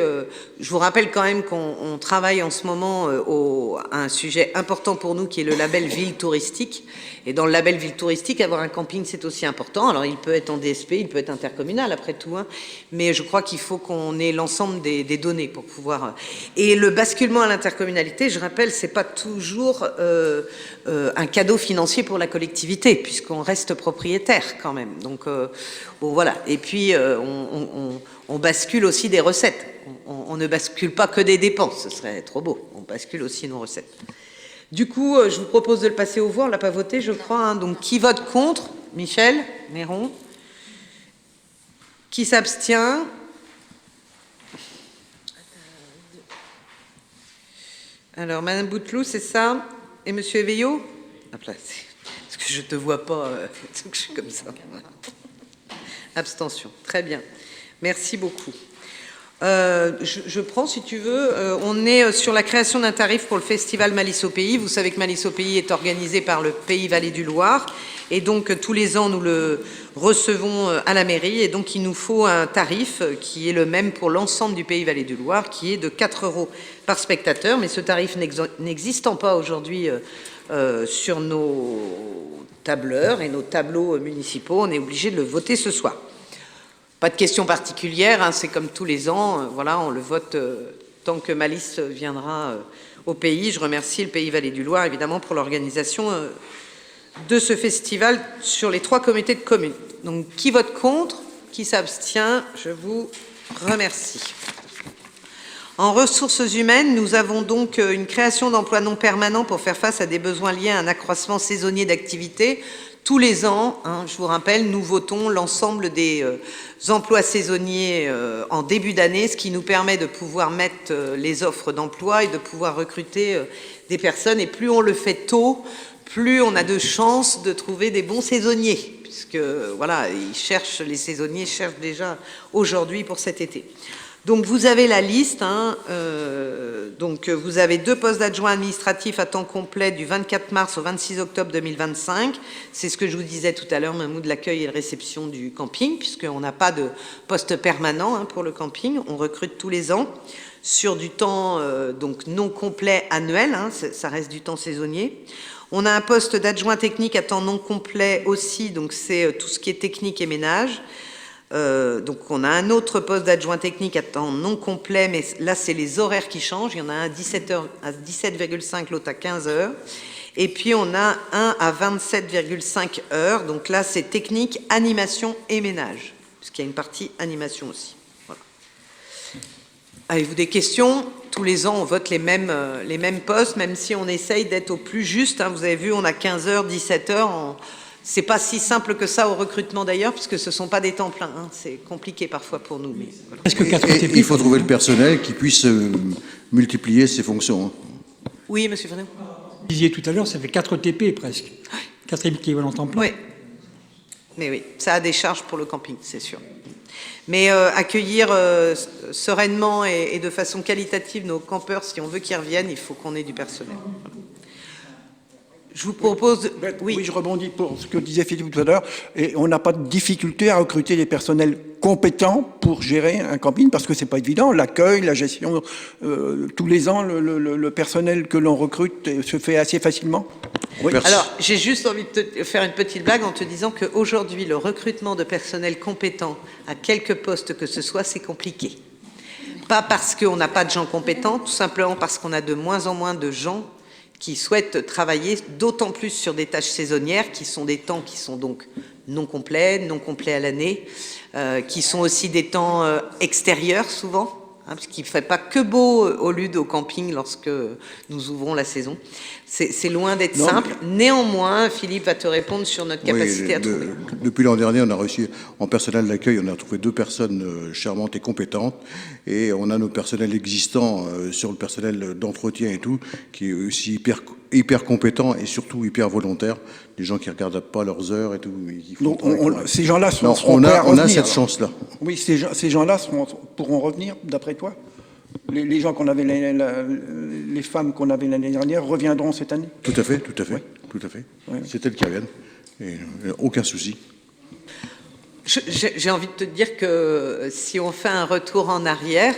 Je vous rappelle quand même qu'on travaille en ce moment à un sujet important pour nous qui est le label ville touristique. Et dans le label ville touristique, avoir un camping, c'est aussi important. Alors, il peut être en DSP, il peut être intercommunal, après tout. Hein. Mais je crois qu'il faut qu'on ait l'ensemble des données pour pouvoir... Et le basculement à l'intercommunalité, je rappelle, c'est pas toujours un cadeau financier pour la collectivité, puisqu'on reste propriétaire quand même. Donc, bon, voilà. Et puis, on bascule aussi des recettes. On ne bascule pas que des dépenses, ce serait trop beau. On bascule aussi nos recettes. Du coup, je vous propose de le passer aux voix. On ne l'a pas voté, je crois. Hein. Donc, qui vote contre? Michel Néron. Qui s'abstient? Alors, Madame Bouteloup, c'est ça? Et Monsieur Éveillot? Hop là, parce que je ne te vois pas, donc je suis comme ça. Abstention. Très bien. Merci beaucoup. Je prends, si tu veux, on est sur la création d'un tarif pour le festival Malice au Pays. Vous savez que Malice au Pays est organisé par le Pays Vallée du Loir. Et donc, tous les ans, nous le recevons à la mairie. Et donc, il nous faut un tarif qui est le même pour l'ensemble du Pays Vallée du Loir, qui est de 4 € par spectateur. Mais ce tarif n'existant pas aujourd'hui sur nos tableurs et nos tableaux municipaux, on est obligé de le voter ce soir. Pas de question particulière, hein, c'est comme tous les ans, voilà, on le vote tant que Malice viendra au pays. Je remercie le Pays Vallée du Loir, évidemment, pour l'organisation de ce festival sur les 3 comités de communes. Donc, qui vote contre? Qui s'abstient? Je vous remercie. En ressources humaines, nous avons donc une création d'emplois non permanents pour faire face à des besoins liés à un accroissement saisonnier d'activité. Tous les ans, hein, je vous rappelle, nous votons l'ensemble des emplois saisonniers en début d'année, ce qui nous permet de pouvoir mettre les offres d'emploi et de pouvoir recruter des personnes. Et plus on le fait tôt, plus on a de chances de trouver des bons saisonniers, puisque voilà, les saisonniers cherchent déjà aujourd'hui pour cet été. Donc vous avez la liste, hein, donc vous avez 2 postes d'adjoints administratifs à temps complet du 24 mars au 26 octobre 2025. C'est ce que je vous disais tout à l'heure, Mahmoud, l'accueil et la réception du camping, puisqu'on n'a pas de poste permanent hein, pour le camping, on recrute tous les ans sur du temps donc non complet annuel, hein, ça reste du temps saisonnier. On a un poste d'adjoint technique à temps non complet aussi, donc c'est tout ce qui est technique et ménage. Donc on a un autre poste d'adjoint technique à temps non complet, mais là c'est les horaires qui changent. Il y en a un à 17,5, l'autre à 15 heures. Et puis on a un à 27,5 heures. Donc là c'est technique, animation et ménage, parce qu'il y a une partie animation aussi. Voilà. Avez-vous des questions? Tous les ans on vote les mêmes postes, même si on essaye d'être au plus juste. Hein. Vous avez vu, on a 15 heures, 17 heures. C'est pas si simple que ça au recrutement d'ailleurs, puisque ce ne sont pas des temps pleins. Hein. C'est compliqué parfois pour nous. Mais voilà. Est-ce que 4 TP, il faut trouver le personnel qui puisse multiplier ses fonctions. Hein. Oui, monsieur Frenot. vous disiez tout à l'heure, ça fait 4 TP presque. 4 équivalents temps plein. Oui. Mais oui, ça a des charges pour le camping, c'est sûr. Mais accueillir sereinement et de façon qualitative nos campeurs, si on veut qu'ils reviennent, il faut qu'on ait du personnel. Voilà. Je vous propose... Oui, je rebondis pour ce que disait Philippe tout à l'heure. Et on n'a pas de difficulté à recruter des personnels compétents pour gérer un camping, parce que c'est pas évident. L'accueil, la gestion, tous les ans, le personnel que l'on recrute se fait assez facilement. Oui. Alors, j'ai juste envie de te faire une petite blague en te disant qu'aujourd'hui, le recrutement de personnel compétent à quelque poste que ce soit, c'est compliqué. Pas parce qu'on n'a pas de gens compétents, tout simplement parce qu'on a de moins en moins de gens qui souhaitent travailler, d'autant plus sur des tâches saisonnières, qui sont des temps qui sont donc non complets à l'année, qui sont aussi des temps extérieurs souvent, hein, parce qu'il ne fait pas que beau au Lude, au camping, lorsque nous ouvrons la saison. C'est loin d'être simple. Néanmoins, Philippe va te répondre sur notre capacité à trouver. Depuis l'an dernier, on a réussi, en personnel d'accueil, on a trouvé 2 personnes charmantes et compétentes. Et on a nos personnels existants sur le personnel d'entretien et tout, qui est aussi hyper compétent et surtout hyper volontaire. Des gens qui ne regardent pas leurs heures et tout. Donc, ces gens-là seront on prêts à revenir. a cette chance-là. Oui, ces gens-là pourront revenir, d'après toi? Les gens qu'on avait, les femmes qu'on avait l'année dernière reviendront cette année? Tout à fait, tout à fait, oui. Tout à fait. Oui. C'est elles qui reviennent. Et, aucun souci. J'ai envie de te dire que si on fait un retour en arrière,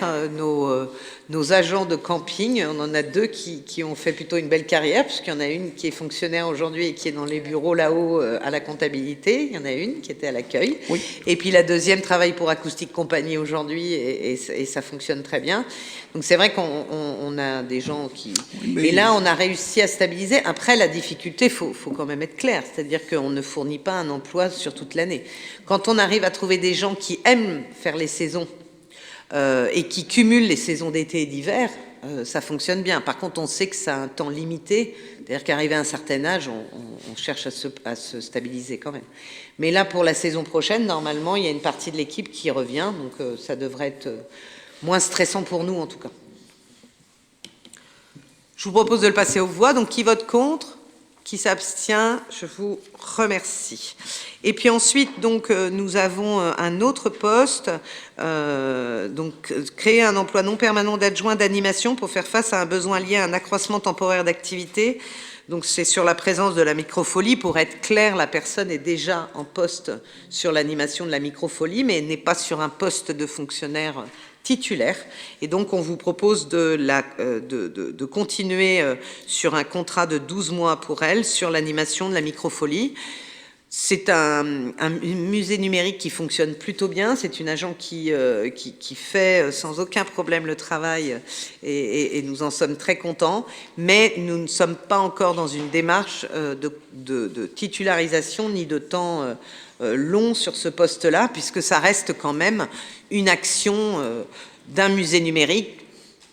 nos agents de camping, on en a 2 qui ont fait plutôt une belle carrière, puisqu'il y en a une qui est fonctionnaire aujourd'hui et qui est dans les bureaux là-haut à la comptabilité. Il y en a une qui était à l'accueil. Oui. Et puis la deuxième travaille pour Acoustique Compagnie aujourd'hui et ça fonctionne très bien. Donc c'est vrai qu'on a des gens qui... Mais... Et là, on a réussi à stabiliser. Après, la difficulté, faut quand même être clair. C'est-à-dire qu'on ne fournit pas un emploi sur toute l'année. Quand on arrive à trouver des gens qui aiment faire les saisons et qui cumulent les saisons d'été et d'hiver, ça fonctionne bien. Par contre, on sait que ça a un temps limité. C'est-à-dire qu'arrivé à un certain âge, on cherche à se stabiliser quand même. Mais là, pour la saison prochaine, normalement, il y a une partie de l'équipe qui revient. Donc, ça devrait être moins stressant pour nous, en tout cas. Je vous propose de le passer aux voix. Donc, qui vote contre ? Qui s'abstient? Je vous remercie. Et puis ensuite, donc, nous avons un autre poste, donc créer un emploi non permanent d'adjoint d'animation pour faire face à un besoin lié à un accroissement temporaire d'activité. Donc c'est sur la présence de la microfolie. Pour être clair, la personne est déjà en poste sur l'animation de la microfolie, mais n'est pas sur un poste de fonctionnaire titulaire. Et donc, on vous propose de continuer sur un contrat de 12 mois pour elle, sur l'animation de la microfolie. C'est un musée numérique qui fonctionne plutôt bien. C'est une agent qui fait sans aucun problème le travail et nous en sommes très contents. Mais nous ne sommes pas encore dans une démarche de titularisation ni de temps long sur ce poste-là, puisque ça reste quand même une action d'un musée numérique,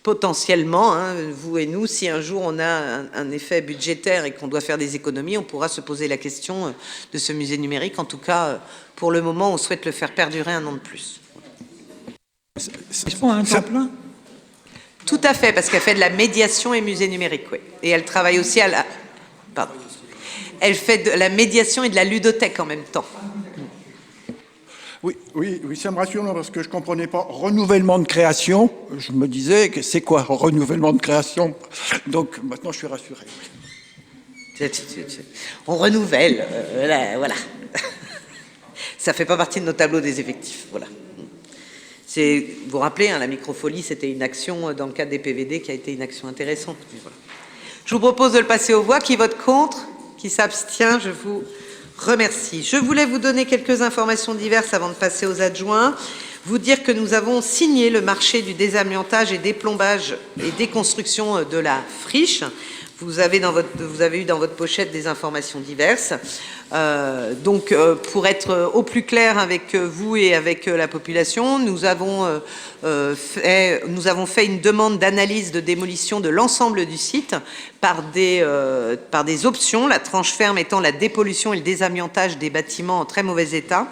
potentiellement, hein, vous et nous, si un jour on a un effet budgétaire et qu'on doit faire des économies, on pourra se poser la question de ce musée numérique. En tout cas, pour le moment, on souhaite le faire perdurer 1 an de plus. C'est pas un temps plein? Tout à fait, parce qu'elle fait de la médiation et musée numérique, oui. Et elle travaille aussi à la... Pardon. Elle fait de la médiation et de la ludothèque en même temps. Oui, ça me rassure parce que je ne comprenais pas. Renouvellement de création, je me disais que c'est quoi renouvellement de création? Donc maintenant je suis rassuré. On renouvelle, voilà. Ça ne fait pas partie de nos tableaux des effectifs, voilà. Vous vous rappelez, hein, la microfolie, c'était une action dans le cadre des PVD qui a été une action intéressante. Voilà. Je vous propose de le passer aux voix. Qui vote contre? Qui s'abstient? Je vous remercie. Je voulais vous donner quelques informations diverses avant de passer aux adjoints. Vous dire que nous avons signé le marché du désamiantage et déplombage et déconstruction de la friche. Vous avez eu dans votre pochette des informations diverses. Donc, pour être au plus clair avec vous et avec la population, nous avons fait une demande d'analyse de démolition de l'ensemble du site par des options, la tranche ferme étant la dépollution et le désamiantage des bâtiments en très mauvais état.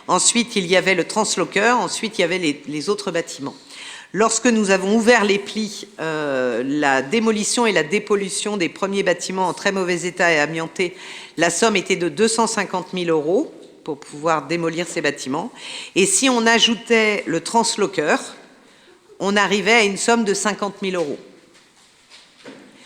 Ensuite, il y avait le translocker. Ensuite, il y avait les autres bâtiments. Lorsque nous avons ouvert les plis, la démolition et la dépollution des premiers bâtiments en très mauvais état et amiantés, la somme était de 250 000 €. pour pouvoir démolir ces bâtiments. Et si on ajoutait le translocker, on arrivait à une somme de 50 000 €.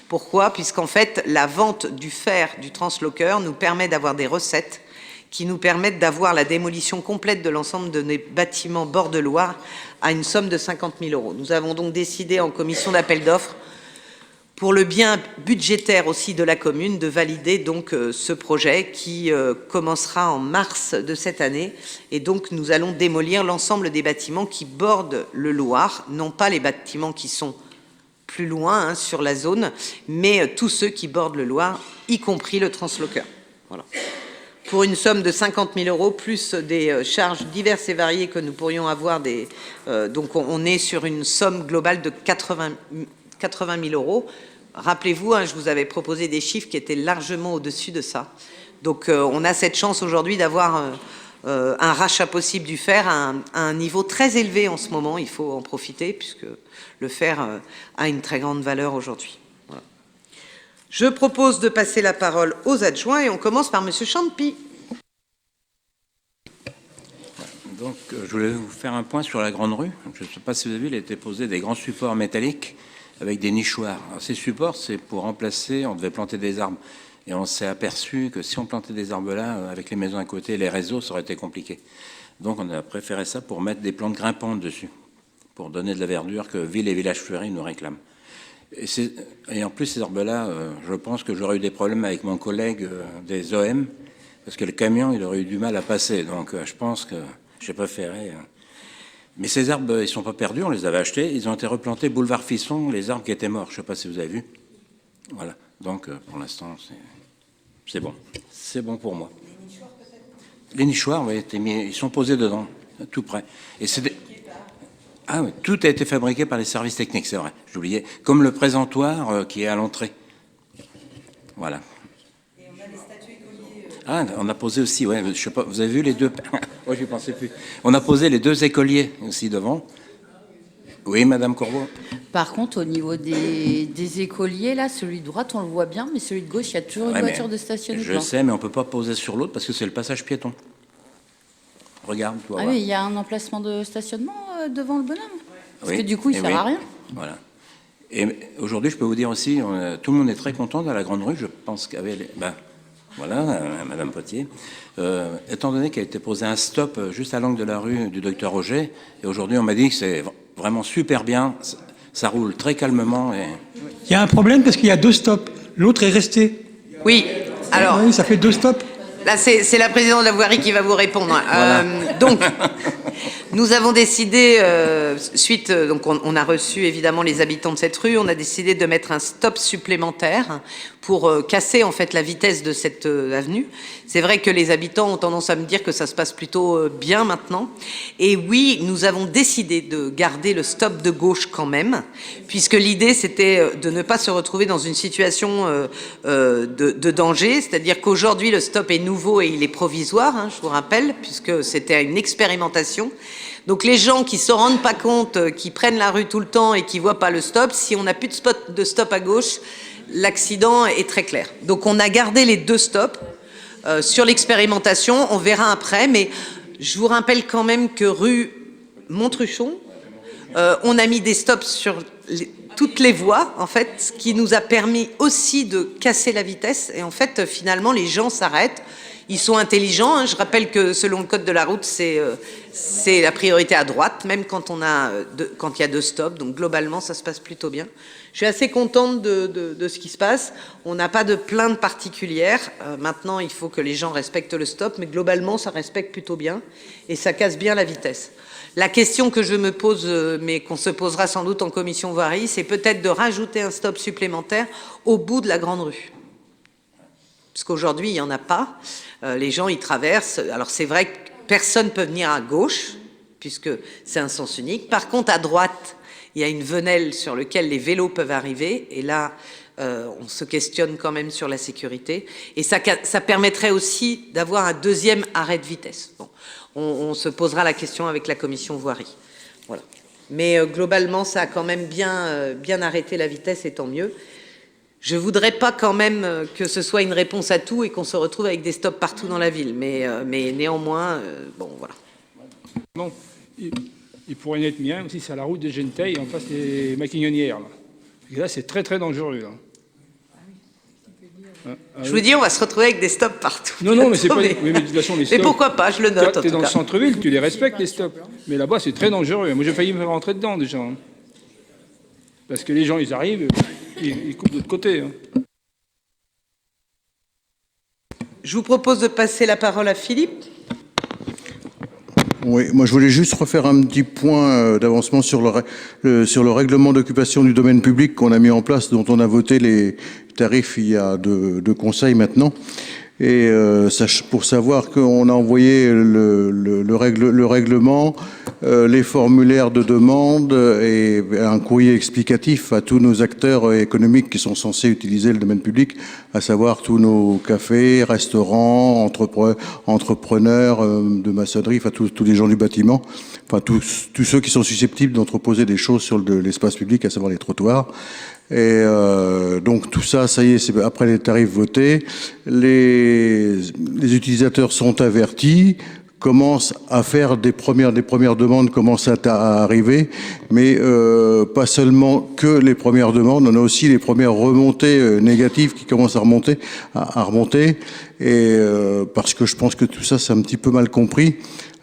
Pourquoi? Puisqu'en fait, la vente du fer du translocker nous permet d'avoir des recettes qui nous permettent d'avoir la démolition complète de l'ensemble de nos bâtiments bord de Loire à une somme de 50 000 €. Nous avons donc décidé en commission d'appel d'offres, pour le bien budgétaire aussi de la commune, de valider donc ce projet qui commencera en mars de cette année. Et donc nous allons démolir l'ensemble des bâtiments qui bordent le Loire, non pas les bâtiments qui sont plus loin sur la zone, mais tous ceux qui bordent le Loire, y compris le translocker. Voilà. Pour une somme de 50 000 € plus des charges diverses et variées que nous pourrions avoir. Donc on est sur une somme globale de 80 000 €. Rappelez-vous, je vous avais proposé des chiffres qui étaient largement au-dessus de ça. Donc on a cette chance aujourd'hui d'avoir un rachat possible du fer à un niveau très élevé en ce moment. Il faut en profiter puisque le fer a une très grande valeur aujourd'hui. Voilà. Je propose de passer la parole aux adjoints et on commence par Monsieur Champy. Donc, je voulais vous faire un point sur la Grande Rue. Je ne sais pas si vous avez vu, il a été posé des grands supports métalliques avec des nichoirs. Alors, ces supports, c'est pour remplacer, on devait planter des arbres. Et on s'est aperçu que si on plantait des arbres là, avec les maisons à côté, les réseaux, ça aurait été compliqué. Donc, on a préféré ça pour mettre des plantes grimpantes dessus, pour donner de la verdure que Ville et Village Fleuris nous réclament. Et en plus, ces arbres-là, je pense que j'aurais eu des problèmes avec mon collègue des OM, parce que le camion, il aurait eu du mal à passer. Donc, je pense que j'ai préféré. Mais ces arbres, ils ne sont pas perdus, on les avait achetés. Ils ont été replantés boulevard Fisson, les arbres qui étaient morts. Je ne sais pas si vous avez vu. Voilà. Donc, pour l'instant, c'est bon. C'est bon pour moi. Les nichoirs, peut-être? Les nichoirs, oui, ils sont posés dedans, tout près. Et c'est Ah oui, tout a été fabriqué par les services techniques, c'est vrai. J'oubliais. Comme le présentoir qui est à l'entrée. Voilà. Et on a des statues écoliers. Ah, on a posé aussi, ouais, je sais pas, vous avez vu les deux? Moi, j'y pensais plus. On a posé les deux écoliers aussi devant. Oui, Madame Corbeau. Par contre, au niveau des écoliers, là, celui de droite, on le voit bien, mais celui de gauche, il y a toujours une voiture de stationnement. Je sais, mais on ne peut pas poser sur l'autre parce que c'est le passage piéton. Regarde, tu vois. Ah oui, il y a un emplacement de stationnement devant le bonhomme. Parce oui, que du coup, il ne sert à rien. Voilà. Et aujourd'hui, je peux vous dire aussi, tout le monde est très content dans la Grande Rue. Je pense qu'avec voilà, Madame Potier. Étant donné qu'il a été posé un stop juste à l'angle de la rue du Docteur Roger, et aujourd'hui, on m'a dit que c'est vraiment super bien. Ça roule très calmement. Et... Il y a un problème parce qu'il y a deux stops. L'autre est resté. Oui, alors... Oui, ça fait deux stops. Là, c'est la présidente de la voirie qui va vous répondre. Voilà. Donc, nous avons décidé, donc on a reçu évidemment les habitants de cette rue, on a décidé de mettre un stop supplémentaire pour casser en fait la vitesse de cette avenue. C'est vrai que les habitants ont tendance à me dire que ça se passe plutôt bien maintenant. Et oui, nous avons décidé de garder le stop de gauche quand même, puisque l'idée c'était de ne pas se retrouver dans une situation de danger, c'est-à-dire qu'aujourd'hui le stop est nouveau et il est provisoire, je vous rappelle, puisque c'était une expérimentation. Donc les gens qui ne se rendent pas compte, qui prennent la rue tout le temps et qui ne voient pas le stop, si on n'a plus de stop à gauche, l'accident est très clair. Donc on a gardé les deux stops sur l'expérimentation, on verra après, mais je vous rappelle quand même que rue Montruchon, on a mis des stops sur toutes les voies, en fait, ce qui nous a permis aussi de casser la vitesse. Et en fait, finalement, les gens s'arrêtent. Ils sont intelligents. Je rappelle que selon le code de la route, c'est la priorité à droite, même quand il y a deux stops. Donc globalement, ça se passe plutôt bien. Je suis assez contente de ce qui se passe. On n'a pas de plainte particulière. Maintenant, il faut que les gens respectent le stop, mais globalement, ça respecte plutôt bien et ça casse bien la vitesse. La question que je me pose, mais qu'on se posera sans doute en commission voirie, c'est peut-être de rajouter un stop supplémentaire au bout de la Grande Rue. Parce qu'aujourd'hui, il n'y en a pas. Les gens, ils traversent. Alors, c'est vrai que personne ne peut venir à gauche, puisque c'est un sens unique. Par contre, à droite, il y a une venelle sur laquelle les vélos peuvent arriver. Et là, on se questionne quand même sur la sécurité. Et ça permettrait aussi d'avoir un deuxième arrêt de vitesse. Bon, on se posera la question avec la commission voirie. Voilà. Mais globalement, ça a quand même bien arrêté la vitesse, et tant mieux. Je voudrais pas quand même que ce soit une réponse à tout et qu'on se retrouve avec des stops partout dans la ville, mais néanmoins, bon, voilà. Non, il pourrait naître mien aussi, c'est à la route de Genteil, en face des Maquignonnières. Là. Et là, c'est très très dangereux. Là. Je vous dis, on va se retrouver avec des stops partout. Non, mais c'est pas. Mais de toute façon, les stops. Mais pourquoi pas, je le note. Toi, tu es dans le centre-ville, tu les respectes, les stops. Mais là-bas, c'est très dangereux. Moi, j'ai failli me faire rentrer dedans déjà. Hein. Parce que les gens, ils arrivent, ils coupent de l'autre côté. Hein. Je vous propose de passer la parole à Philippe. Oui, moi je voulais juste refaire un petit point d'avancement sur le règlement d'occupation du domaine public qu'on a mis en place, dont on a voté les tarifs il y a deux conseils maintenant. Et pour savoir qu'on a envoyé le règlement, les formulaires de demande et un courrier explicatif à tous nos acteurs économiques qui sont censés utiliser le domaine public, à savoir tous nos cafés, restaurants, entrepreneurs de maçonnerie, enfin tous les gens du bâtiment, enfin tous ceux qui sont susceptibles d'entreposer des choses sur l'espace public, à savoir les trottoirs. Et donc tout ça, ça y est, c'est après les tarifs votés, les utilisateurs sont avertis, commencent à faire des premières demandes, commencent à arriver, mais pas seulement que les premières demandes, on a aussi les premières remontées négatives qui commencent à remonter, et parce que je pense que tout ça c'est un petit peu mal compris.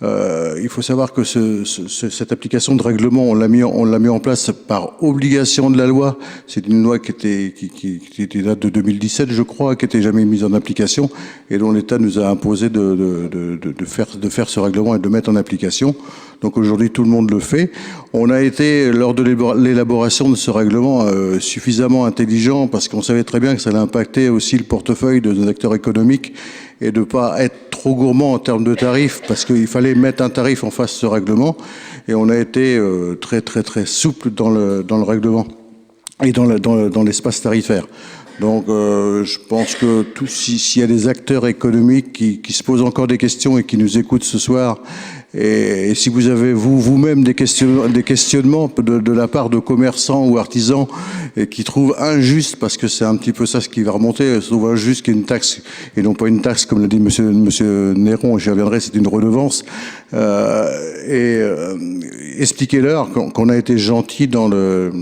Il faut savoir que cette application de règlement, on l'a mis en place par obligation de la loi. C'est une loi qui date de 2017, je crois, qui n'était jamais mise en application et dont l'État nous a imposé de faire ce règlement et de mettre en application. Donc aujourd'hui, tout le monde le fait. On a été, lors de l'élaboration de ce règlement, suffisamment intelligent parce qu'on savait très bien que ça allait impacter aussi le portefeuille de nos acteurs économiques et de pas être trop gourmand en termes de tarifs parce qu'il fallait mettre un tarif en face de ce règlement et on a été très très très souple dans le règlement et dans l'espace tarifaire. Donc je pense que s'il y a des acteurs économiques qui se posent encore des questions et qui nous écoutent ce soir, et si vous avez vous-même des questionnements de la part de commerçants ou artisans et qui trouvent injuste, parce que c'est un petit peu ça ce qui va remonter, se trouve injuste qu'il y ait une taxe et non pas une taxe comme l'a dit monsieur Néron, j'y reviendrai, c'est une redevance, expliquez-leur qu'on a été gentil dans le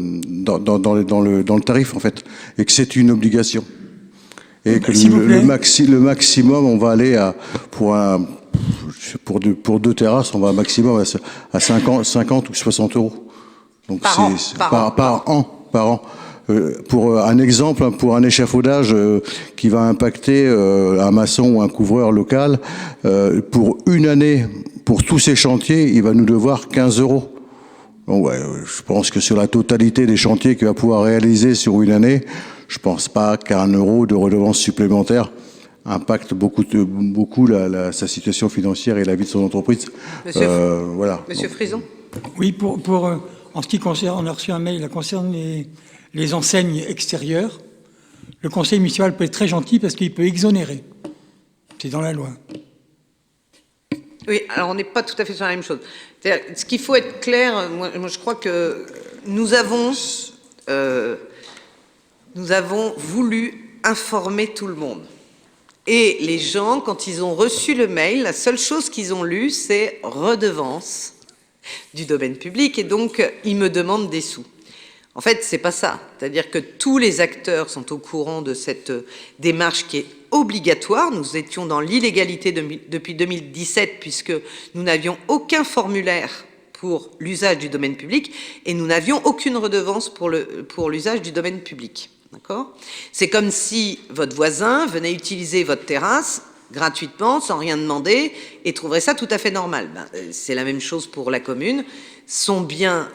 tarif en fait, et que c'est une obligation. Et que le maximum, on va aller pour deux terrasses, on va maximum à 50 ou 60 euros. Donc par an. Pour un exemple, pour un échafaudage qui va impacter un maçon ou un couvreur local, pour une année, pour tous ces chantiers, il va nous devoir 15 euros. Donc ouais, je pense que sur la totalité des chantiers qu'il va pouvoir réaliser sur une année, je pense pas qu'un euro de redevance supplémentaire impacte beaucoup sa situation financière et la vie de son entreprise. Voilà. Monsieur Frison. Oui, en ce qui concerne, on a reçu un mail, qui concerne les enseignes extérieures. Le conseil municipal peut être très gentil parce qu'il peut exonérer. C'est dans la loi. Oui, alors on n'est pas tout à fait sur la même chose. Ce qu'il faut être clair, moi je crois que nous avons voulu informer tout le monde. Et les gens, quand ils ont reçu le mail, la seule chose qu'ils ont lu, c'est redevance du domaine public, et donc ils me demandent des sous. En fait, c'est pas ça. C'est-à-dire que tous les acteurs sont au courant de cette démarche qui est obligatoire. Nous étions dans l'illégalité depuis 2017 puisque nous n'avions aucun formulaire pour l'usage du domaine public et nous n'avions aucune redevance pour l'usage du domaine public. D'accord ? C'est comme si votre voisin venait utiliser votre terrasse gratuitement, sans rien demander, et trouverait ça tout à fait normal. C'est la même chose pour la commune. Son bien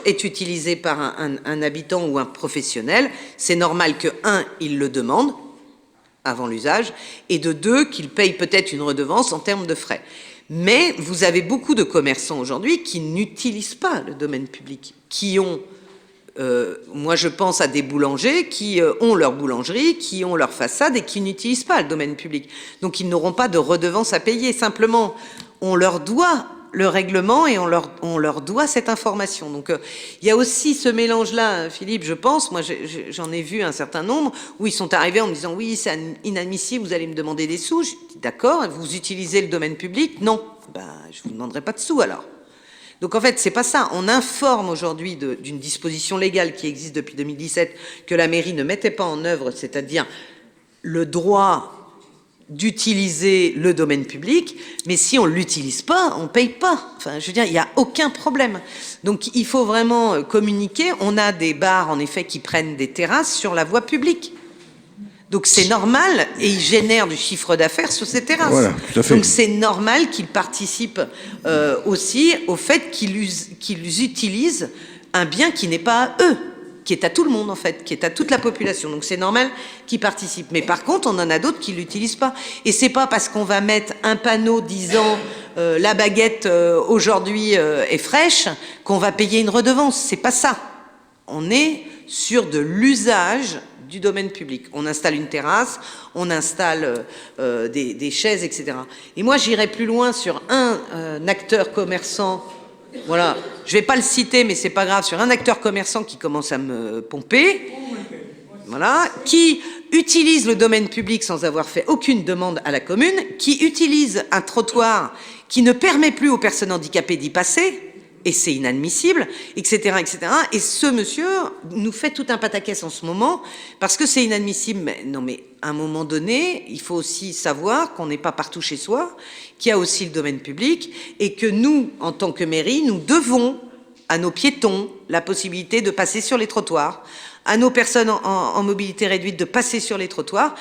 est utilisé par un habitant ou un professionnel. C'est normal que, un, il le demande avant l'usage, et de deux, qu'il paye peut-être une redevance en termes de frais. Mais vous avez beaucoup de commerçants aujourd'hui qui n'utilisent pas le domaine public, qui ont... moi, je pense à des boulangers qui ont leur boulangerie, qui ont leur façade et qui n'utilisent pas le domaine public. Donc, ils n'auront pas de redevance à payer. Simplement, on leur doit le règlement et on leur doit cette information. Donc il y a aussi ce mélange-là, Philippe, je pense, moi j'en ai vu un certain nombre, où ils sont arrivés en me disant oui, c'est inadmissible, vous allez me demander des sous. Je dis d'accord, vous utilisez le domaine public? Non, ben, je vous demanderai pas de sous alors. Donc en fait, c'est pas ça. On informe aujourd'hui d'une disposition légale qui existe depuis 2017 que la mairie ne mettait pas en œuvre, c'est-à-dire le droit d'utiliser le domaine public, mais si on ne l'utilise pas, on ne paye pas. Enfin, je veux dire, il n'y a aucun problème. Donc il faut vraiment communiquer. On a des bars, en effet, qui prennent des terrasses sur la voie publique. Donc c'est normal, et ils génèrent du chiffre d'affaires sur ces terrasses. Voilà, tout à fait. Donc c'est normal qu'ils participent aussi au fait qu'ils utilisent un bien qui n'est pas à eux, qui est à tout le monde en fait, qui est à toute la population. Donc c'est normal qu'ils participent. Mais par contre, on en a d'autres qui ne l'utilisent pas. Et c'est pas parce qu'on va mettre un panneau disant la baguette aujourd'hui est fraîche qu'on va payer une redevance. C'est pas ça. On est sur de l'usage du domaine public. On installe une terrasse, on installe des chaises, etc. Et moi, j'irais plus loin sur un acteur commerçant. Voilà, je vais pas le citer, mais c'est pas grave. Sur un acteur commerçant qui commence à me pomper, voilà, qui utilise le domaine public sans avoir fait aucune demande à la commune, qui utilise un trottoir qui ne permet plus aux personnes handicapées d'y passer. Et c'est inadmissible, etc., etc. Et ce monsieur nous fait tout un pataquès en ce moment, parce que c'est inadmissible. Mais non, mais à un moment donné, il faut aussi savoir qu'on n'est pas partout chez soi, qu'il y a aussi le domaine public, et que nous, en tant que mairie, nous devons à nos piétons la possibilité de passer sur les trottoirs, à nos personnes en mobilité réduite de passer sur les trottoirs,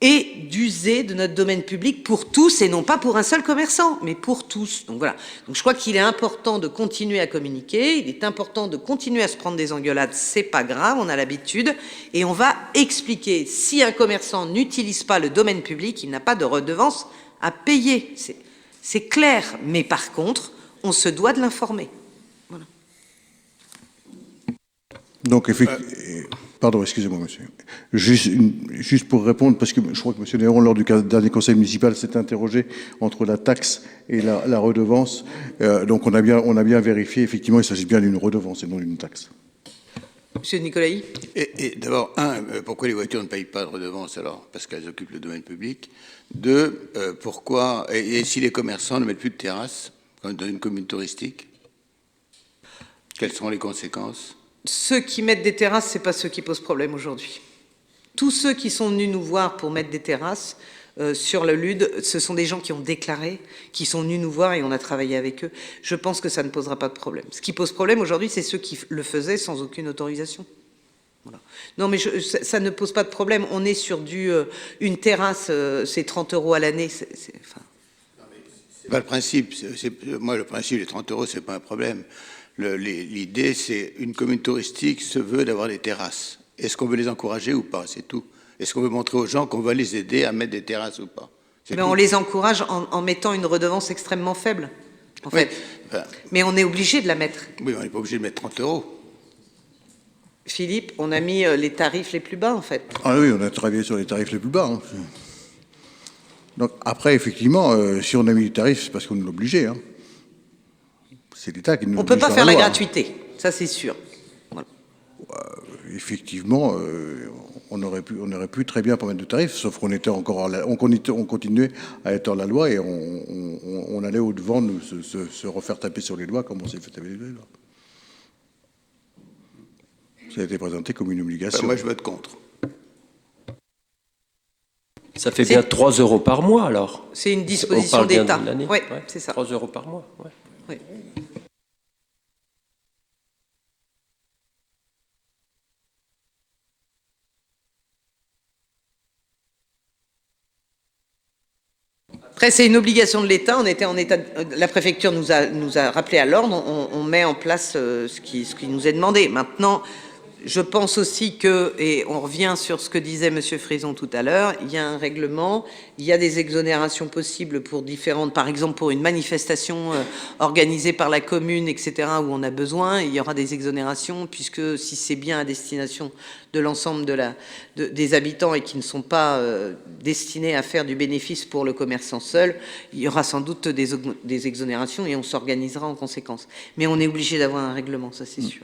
et d'user de notre domaine public pour tous et non pas pour un seul commerçant, mais pour tous. Donc voilà. Donc je crois qu'il est important de continuer à communiquer, il est important de continuer à se prendre des engueulades, c'est pas grave, on a l'habitude, et on va expliquer. Si un commerçant n'utilise pas le domaine public, il n'a pas de redevance à payer. C'est clair, mais par contre, on se doit de l'informer. Voilà. Donc, effectivement... Pardon, excusez-moi, monsieur. Juste pour répondre, parce que je crois que monsieur Néron, lors du dernier conseil municipal, s'est interrogé entre la taxe et la redevance. Donc, on a bien vérifié, effectivement, il s'agit bien d'une redevance et non d'une taxe. Monsieur Nicolaï. Et d'abord, pourquoi les voitures ne payent pas de redevance alors? Parce qu'elles occupent le domaine public. Deux, pourquoi, et si les commerçants ne mettent plus de terrasse dans une commune touristique, quelles seront les conséquences? Ceux qui mettent des terrasses, c'est pas ceux qui posent problème aujourd'hui. Tous ceux qui sont venus nous voir pour mettre des terrasses sur le LUD, ce sont des gens qui ont déclaré, qui sont venus nous voir et on a travaillé avec eux. Je pense que ça ne posera pas de problème. Ce qui pose problème aujourd'hui, c'est ceux qui le faisaient sans aucune autorisation. Voilà. Non, mais ça ne pose pas de problème. On est sur une terrasse, c'est 30 € à l'année. Enfin... C'est pas le principe. Moi, le principe des 30 €, c'est pas un problème. L'idée, c'est une commune touristique se veut d'avoir des terrasses. Est-ce qu'on veut les encourager ou pas? C'est tout. Est-ce qu'on veut montrer aux gens qu'on va les aider à mettre des terrasses ou pas? Mais on les encourage en mettant une redevance extrêmement faible, en fait. Enfin, mais on est obligé de la mettre. Oui, on n'est pas obligé de mettre 30 €. Philippe, on a mis les tarifs les plus bas, en fait. Ah oui, on a travaillé sur les tarifs les plus bas. Hein. Donc après, effectivement, si on a mis les tarifs, c'est parce qu'on est obligé. Hein. C'est l'État qui nous oblige. On ne peut pas faire la gratuité, ça c'est sûr. Voilà. Effectivement, on aurait pu très bien pas mettre de tarifs, sauf qu'on était encore, on continuait à être dans la loi et on allait au-devant de se refaire taper sur les doigts comme on s'est fait taper les doigts. Ça a été présenté comme une obligation. Moi, je vote contre. Ça fait bien 3 € par mois, alors. C'est une disposition d'État. Oui, ouais, c'est ça. 3 € par mois, ouais. Oui. Après, c'est une obligation de l'État. On était en état. La préfecture nous a rappelé à l'ordre. On met en place ce qui nous est demandé. Maintenant, je pense aussi que, et on revient sur ce que disait Monsieur Frison tout à l'heure, il y a un règlement, il y a des exonérations possibles pour différentes, par exemple pour une manifestation organisée par la commune, etc., où on a besoin, il y aura des exonérations, puisque si c'est bien à destination de l'ensemble des habitants et qui ne sont pas destinés à faire du bénéfice pour le commerçant seul, il y aura sans doute des exonérations et on s'organisera en conséquence. Mais on est obligé d'avoir un règlement, ça c'est sûr.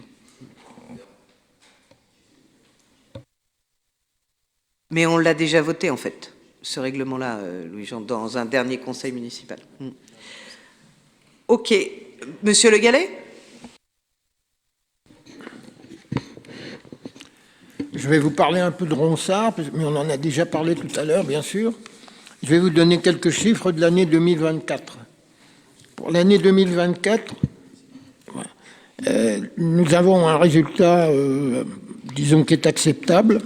Mais on l'a déjà voté, en fait, ce règlement-là, Louis-Jean, dans un dernier conseil municipal. OK. Monsieur Le Gallay ? Je vais vous parler un peu de Ronsard, mais on en a déjà parlé tout à l'heure, bien sûr. Je vais vous donner quelques chiffres de l'année 2024. Pour l'année 2024, nous avons un résultat, disons, qui est acceptable.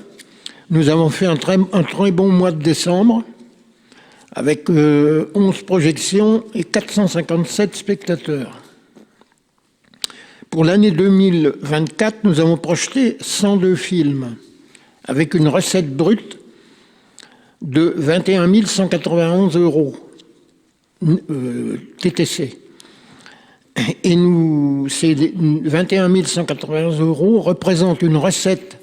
Nous avons fait un très bon mois de décembre, avec 11 projections et 457 spectateurs. Pour l'année 2024, nous avons projeté 102 films, avec une recette brute de 21 191 euros TTC. Et ces 21 191 euros représentent une recette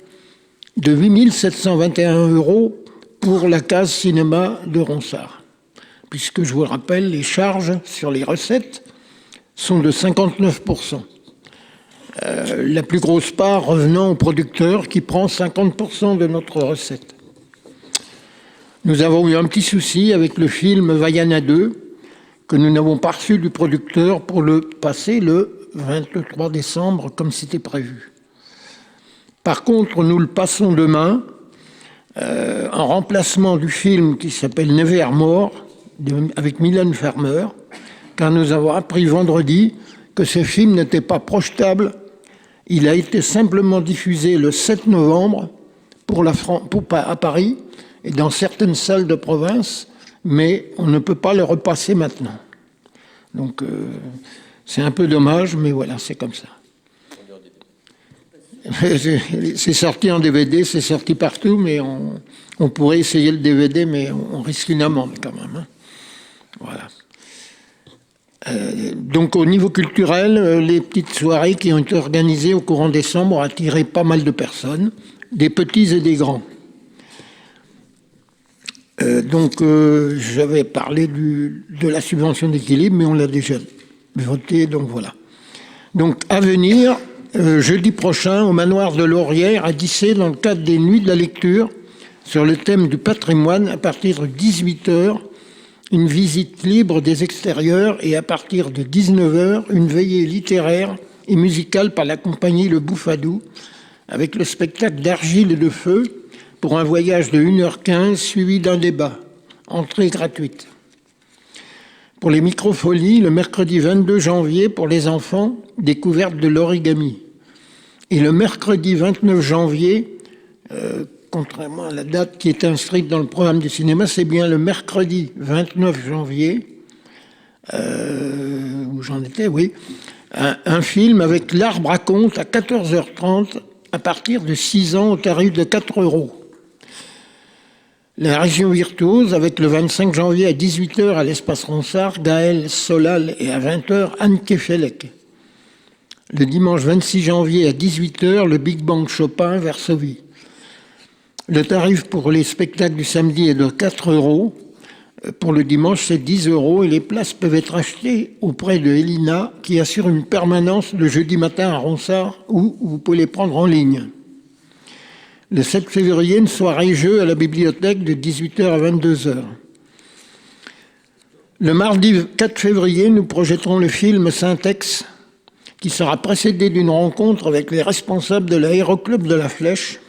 de 8 721 euros pour la case cinéma de Ronsard. Puisque, je vous le rappelle, les charges sur les recettes sont de 59%. La plus grosse part revenant au producteur qui prend 50% de notre recette. Nous avons eu un petit souci avec le film Vaiana 2 que nous n'avons pas reçu du producteur pour le passer le 23 décembre comme c'était prévu. Par contre, nous le passons demain en remplacement du film qui s'appelle Nevermore avec Mylène Farmer, car nous avons appris vendredi que ce film n'était pas projetable. Il a été simplement diffusé le 7 novembre à Paris et dans certaines salles de province, mais on ne peut pas le repasser maintenant. Donc c'est un peu dommage, mais voilà, c'est comme ça. C'est sorti en DVD, c'est sorti partout, mais on pourrait essayer le DVD, mais on risque une amende quand même. Hein. Voilà. Donc au niveau culturel, les petites soirées qui ont été organisées au courant décembre ont attiré pas mal de personnes, des petits et des grands. J'avais parlé de la subvention d'équilibre, mais on l'a déjà voté, donc voilà. Donc à venir, jeudi prochain, au manoir de Laurière, à Dissé, dans le cadre des Nuits de la lecture, sur le thème du patrimoine, à partir de 18h, une visite libre des extérieurs et à partir de 19h, une veillée littéraire et musicale par la compagnie Le Bouffadou, avec le spectacle d'Argile et de Feu, pour un voyage de 1h15 suivi d'un débat. Entrée gratuite. Pour les microfolies, le mercredi 22 janvier, pour les enfants, découverte de l'origami. Et le mercredi 29 janvier, contrairement à la date qui est inscrite dans le programme du cinéma, c'est bien le mercredi 29 janvier, où j'en étais, oui, un film avec L'Arbre à conte à 14h30 à partir de 6 ans au tarif de 4 €. La région virtuose avec le 25 janvier à 18h à l'espace Ronsard, Gaël Solal et à 20h Anne Kefelec. Le dimanche 26 janvier à 18h, le Big Bang Chopin, Varsovie. Le tarif pour les spectacles du samedi est de 4 €. Pour le dimanche, c'est 10 € et les places peuvent être achetées auprès de Elina qui assure une permanence le jeudi matin à Ronsard ou vous pouvez les prendre en ligne. Le 7 février, une soirée jeu à la bibliothèque de 18h à 22h. Le mardi 4 février, nous projetterons le film Syntex qui sera précédé d'une rencontre avec les responsables de l'aéroclub de la Flèche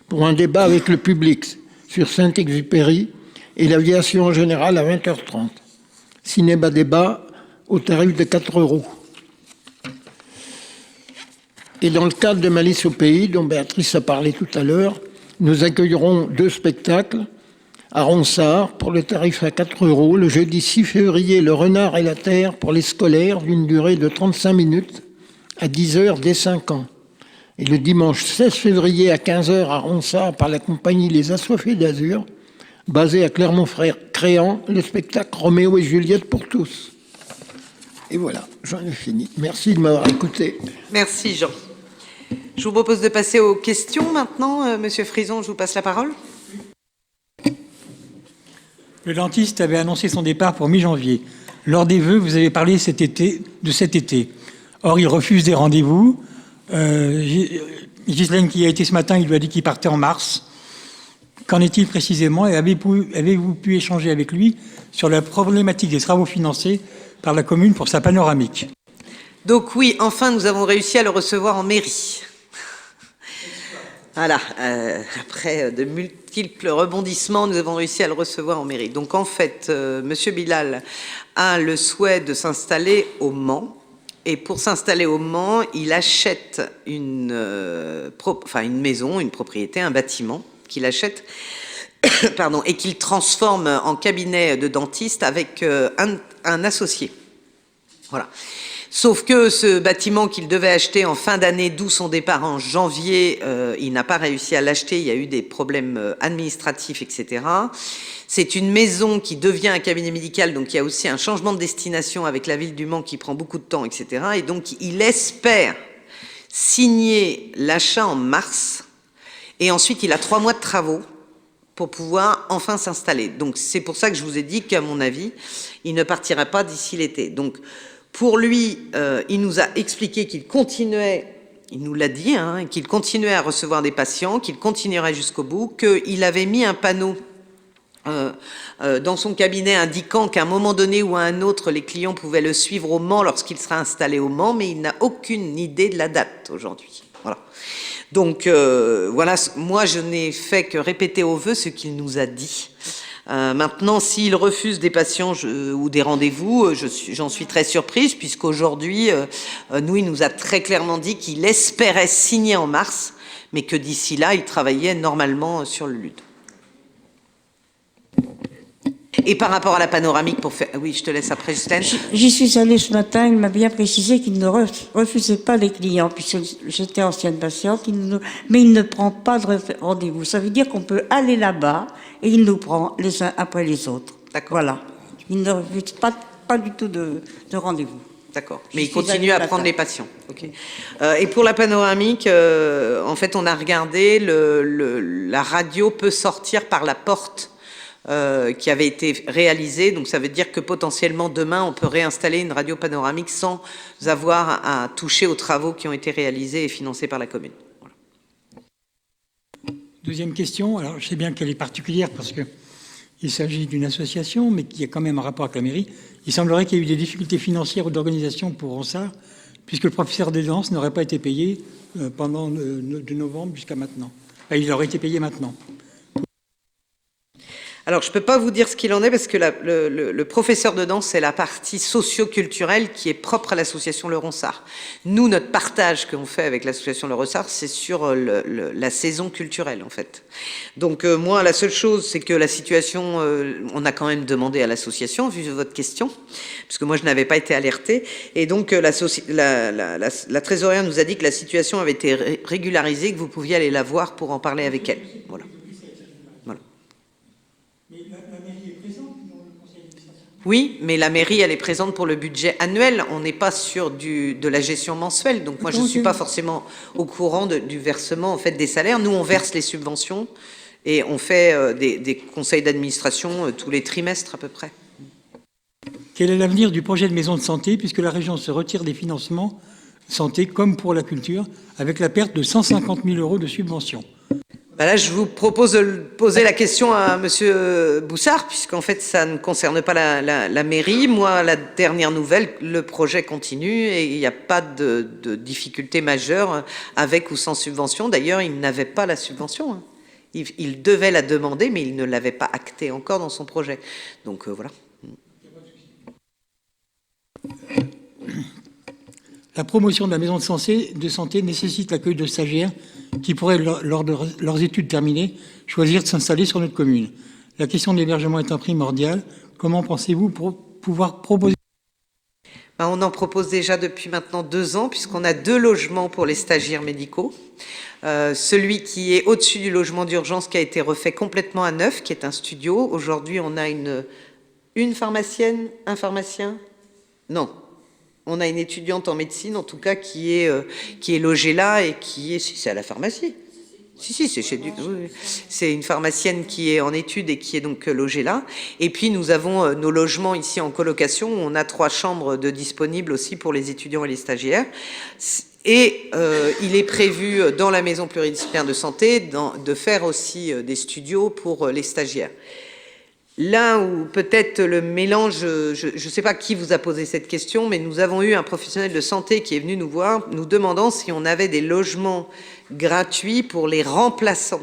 pour un débat avec le public sur Saint-Exupéry et l'aviation en général à 20h30. Cinéma-débat au tarif de 4 €. Et dans le cadre de Malice au pays, dont Béatrice a parlé tout à l'heure, nous accueillerons 2 spectacles à Ronsard pour le tarif à 4 €. Le jeudi 6 février, Le Renard et la Terre pour les scolaires d'une durée de 35 minutes à 10h dès 5 ans. et le dimanche 16 février à 15h à Ronsard par la compagnie Les Assoiffés d'Azur, basée à Clermont-Créant, le spectacle Roméo et Juliette pour tous. Et voilà, j'en ai fini. Merci de m'avoir écouté. Merci Jean. Je vous propose de passer aux questions maintenant. Monsieur Frison, je vous passe la parole. Le dentiste avait annoncé son départ pour mi-janvier. Lors des vœux, vous avez parlé de cet été. Or, il refuse des rendez-vous. Ghislaine, qui a été ce matin, il lui a dit qu'il partait en mars. Qu'en est-il précisément et avez-vous pu échanger avec lui sur la problématique des travaux financés par la commune pour sa panoramique? Donc oui, enfin, nous avons réussi à le recevoir en mairie. Voilà, après de multiples rebondissements, nous avons réussi à le recevoir en mairie. Donc en fait, Monsieur Bilal a le souhait de s'installer au Mans. Et pour s'installer au Mans, il achète une maison, une propriété, un bâtiment qu'il achète pardon, et qu'il transforme en cabinet de dentiste avec un associé. Voilà. Sauf que ce bâtiment qu'il devait acheter en fin d'année, d'où son départ en janvier, il n'a pas réussi à l'acheter, il y a eu des problèmes administratifs, etc. C'est une maison qui devient un cabinet médical, donc il y a aussi un changement de destination avec la ville du Mans qui prend beaucoup de temps, etc. Et donc il espère signer l'achat en mars, et ensuite il a 3 mois de travaux pour pouvoir enfin s'installer. Donc c'est pour ça que je vous ai dit qu'à mon avis, il ne partira pas d'ici l'été. Donc pour lui, il nous a expliqué qu'il continuait, il nous l'a dit, hein, qu'il continuait à recevoir des patients, qu'il continuerait jusqu'au bout, qu'il avait mis un panneau dans son cabinet indiquant qu'à un moment donné ou à un autre, les clients pouvaient le suivre au Mans lorsqu'il sera installé au Mans, mais il n'a aucune idée de la date aujourd'hui. Voilà. Donc voilà, moi je n'ai fait que répéter au vœu ce qu'il nous a dit. Maintenant, s'il refuse des patients ou des rendez-vous, j'en suis très surprise, puisqu'aujourd'hui, nous, il nous a très clairement dit qu'il espérait signer en mars, mais que d'ici là, il travaillait normalement sur le LUD. Et par rapport à la panoramique, pour faire... Oui, je te laisse après, Ghislaine. J'y suis allée ce matin, il m'a bien précisé qu'il ne refusait pas les clients, puisque j'étais ancienne patiente, mais il ne prend pas de rendez-vous. Ça veut dire qu'on peut aller là-bas et il nous prend les uns après les autres. D'accord. Voilà. Il ne refuse pas du tout de rendez-vous. D'accord. Mais il continue à prendre les patients. Okay. Et pour la panoramique, en fait, on a regardé, la radio peut sortir par la porte qui avait été réalisée. Donc ça veut dire que potentiellement demain, on peut réinstaller une radio panoramique sans avoir à toucher aux travaux qui ont été réalisés et financés par la commune. Voilà. Deuxième question. Alors je sais bien qu'elle est particulière parce qu'il s'agit d'une association, mais qui a quand même un rapport avec la mairie. Il semblerait qu'il y ait eu des difficultés financières ou d'organisation pour Ronsard, puisque le professeur des danses n'aurait pas été payé pendant de novembre jusqu'à maintenant. Enfin, il aurait été payé maintenant. Alors, je ne peux pas vous dire ce qu'il en est parce que le professeur de danse, c'est la partie socio-culturelle qui est propre à l'association Le Ronsard. Nous, notre partage qu'on fait avec l'association Le Ronsard, c'est sur la saison culturelle, en fait. Donc, moi, la seule chose, c'est que la situation, on a quand même demandé à l'association, vu votre question, parce que moi, je n'avais pas été alertée. Et donc, la trésorière nous a dit que la situation avait été régularisée, que vous pouviez aller la voir pour en parler avec elle. Voilà. Oui, mais la mairie, elle est présente pour le budget annuel. On n'est pas sur de la gestion mensuelle. Donc moi, je ne suis pas forcément au courant du versement en fait, des salaires. Nous, on verse les subventions et on fait des conseils d'administration tous les trimestres à peu près. Quel est l'avenir du projet de maison de santé, puisque la région se retire des financements santé, comme pour la culture, avec la perte de 150 000 € de subventions? Ben là, je vous propose de poser la question à Monsieur Boussard, puisqu'en fait, ça ne concerne pas la mairie. Moi, la dernière nouvelle, le projet continue et il n'y a pas de difficulté majeure avec ou sans subvention. D'ailleurs, il n'avait pas la subvention. Hein. Il devait la demander, mais il ne l'avait pas actée encore dans son projet. Donc, voilà. La promotion de la maison de santé nécessite l'accueil de stagiaires qui pourraient, lors de leurs études terminées, choisir de s'installer sur notre commune. La question de l'hébergement étant primordiale, comment pensez-vous pouvoir proposer? On en propose déjà depuis maintenant 2 ans, puisqu'on a 2 logements pour les stagiaires médicaux. Celui qui est au-dessus du logement d'urgence qui a été refait complètement à neuf, qui est un studio. Aujourd'hui, on a une pharmacienne, un pharmacien. Non, on a une étudiante en médecine, en tout cas, qui est logée là et qui est... Si, c'est à la pharmacie. Si, c'est chez du... Oui. C'est une pharmacienne qui est en études et qui est donc logée là. Et puis, nous avons nos logements ici en colocation. Où on a 3 chambres de disponibles aussi pour les étudiants et les stagiaires. Et il est prévu dans la maison pluridisciplinaire de santé de faire aussi des studios pour les stagiaires. Là où peut-être le mélange, je ne sais pas qui vous a posé cette question, mais nous avons eu un professionnel de santé qui est venu nous voir, nous demandant si on avait des logements gratuits pour les remplaçants,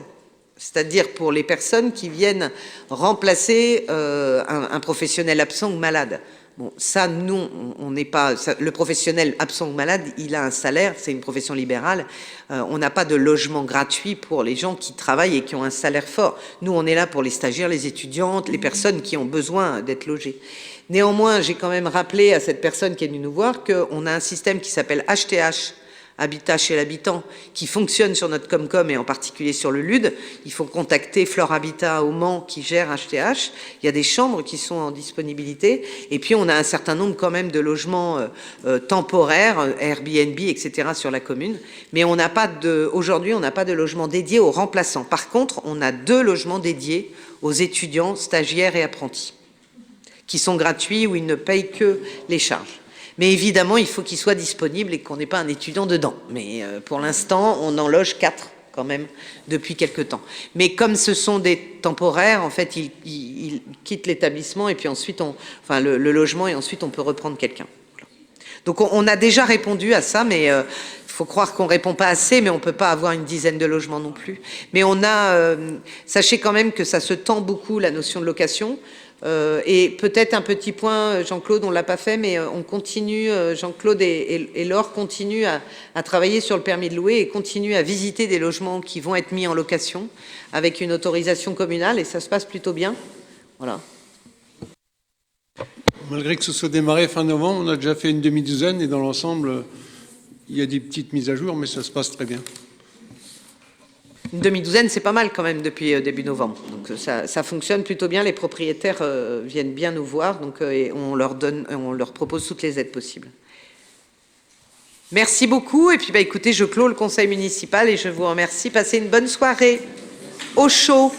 c'est-à-dire pour les personnes qui viennent remplacer un professionnel absent ou malade. Bon, ça, nous, on n'est pas... le professionnel absent ou malade, il a un salaire, c'est une profession libérale. On n'a pas de logement gratuit pour les gens qui travaillent et qui ont un salaire fort. Nous, on est là pour les stagiaires, les étudiantes, les personnes qui ont besoin d'être logées. Néanmoins, j'ai quand même rappelé à cette personne qui est venue nous voir qu'on a un système qui s'appelle HTH, Habitat chez l'habitant, qui fonctionne sur notre Comcom et en particulier sur le LUD. Il faut contacter Flore Habitat au Mans qui gère HTH. Il y a des chambres qui sont en disponibilité. Et puis, on a un certain nombre quand même de logements temporaires, Airbnb, etc. sur la commune. Mais on n'a pas aujourd'hui, on n'a pas de logement dédié aux remplaçants. Par contre, on a 2 logements dédiés aux étudiants, stagiaires et apprentis, qui sont gratuits où ils ne payent que les charges. Mais évidemment, il faut qu'il soit disponible et qu'on n'ait pas un étudiant dedans. Mais pour l'instant, on en loge 4 quand même depuis quelque temps. Mais comme ce sont des temporaires, en fait, ils quittent l'établissement et puis ensuite, le logement, et ensuite on peut reprendre quelqu'un. Voilà. Donc on a déjà répondu à ça, mais il faut croire qu'on répond pas assez, mais on peut pas avoir une dizaine de logements non plus. Mais on a, sachez quand même que ça se tend beaucoup la notion de location. Et peut-être un petit point, Jean-Claude, on ne l'a pas fait, mais on continue, Jean-Claude et Laure continuent à travailler sur le permis de louer et continuent à visiter des logements qui vont être mis en location avec une autorisation communale et ça se passe plutôt bien. Voilà. Malgré que ce soit démarré fin novembre, on a déjà fait une demi-douzaine et dans l'ensemble, il y a des petites mises à jour, mais ça se passe très bien. Une demi-douzaine, c'est pas mal quand même depuis début novembre. Donc ça fonctionne plutôt bien. Les propriétaires viennent bien nous voir, donc et on leur propose toutes les aides possibles. Merci beaucoup. Et puis écoutez, je clôt le conseil municipal et je vous remercie. Passez une bonne soirée au chaud.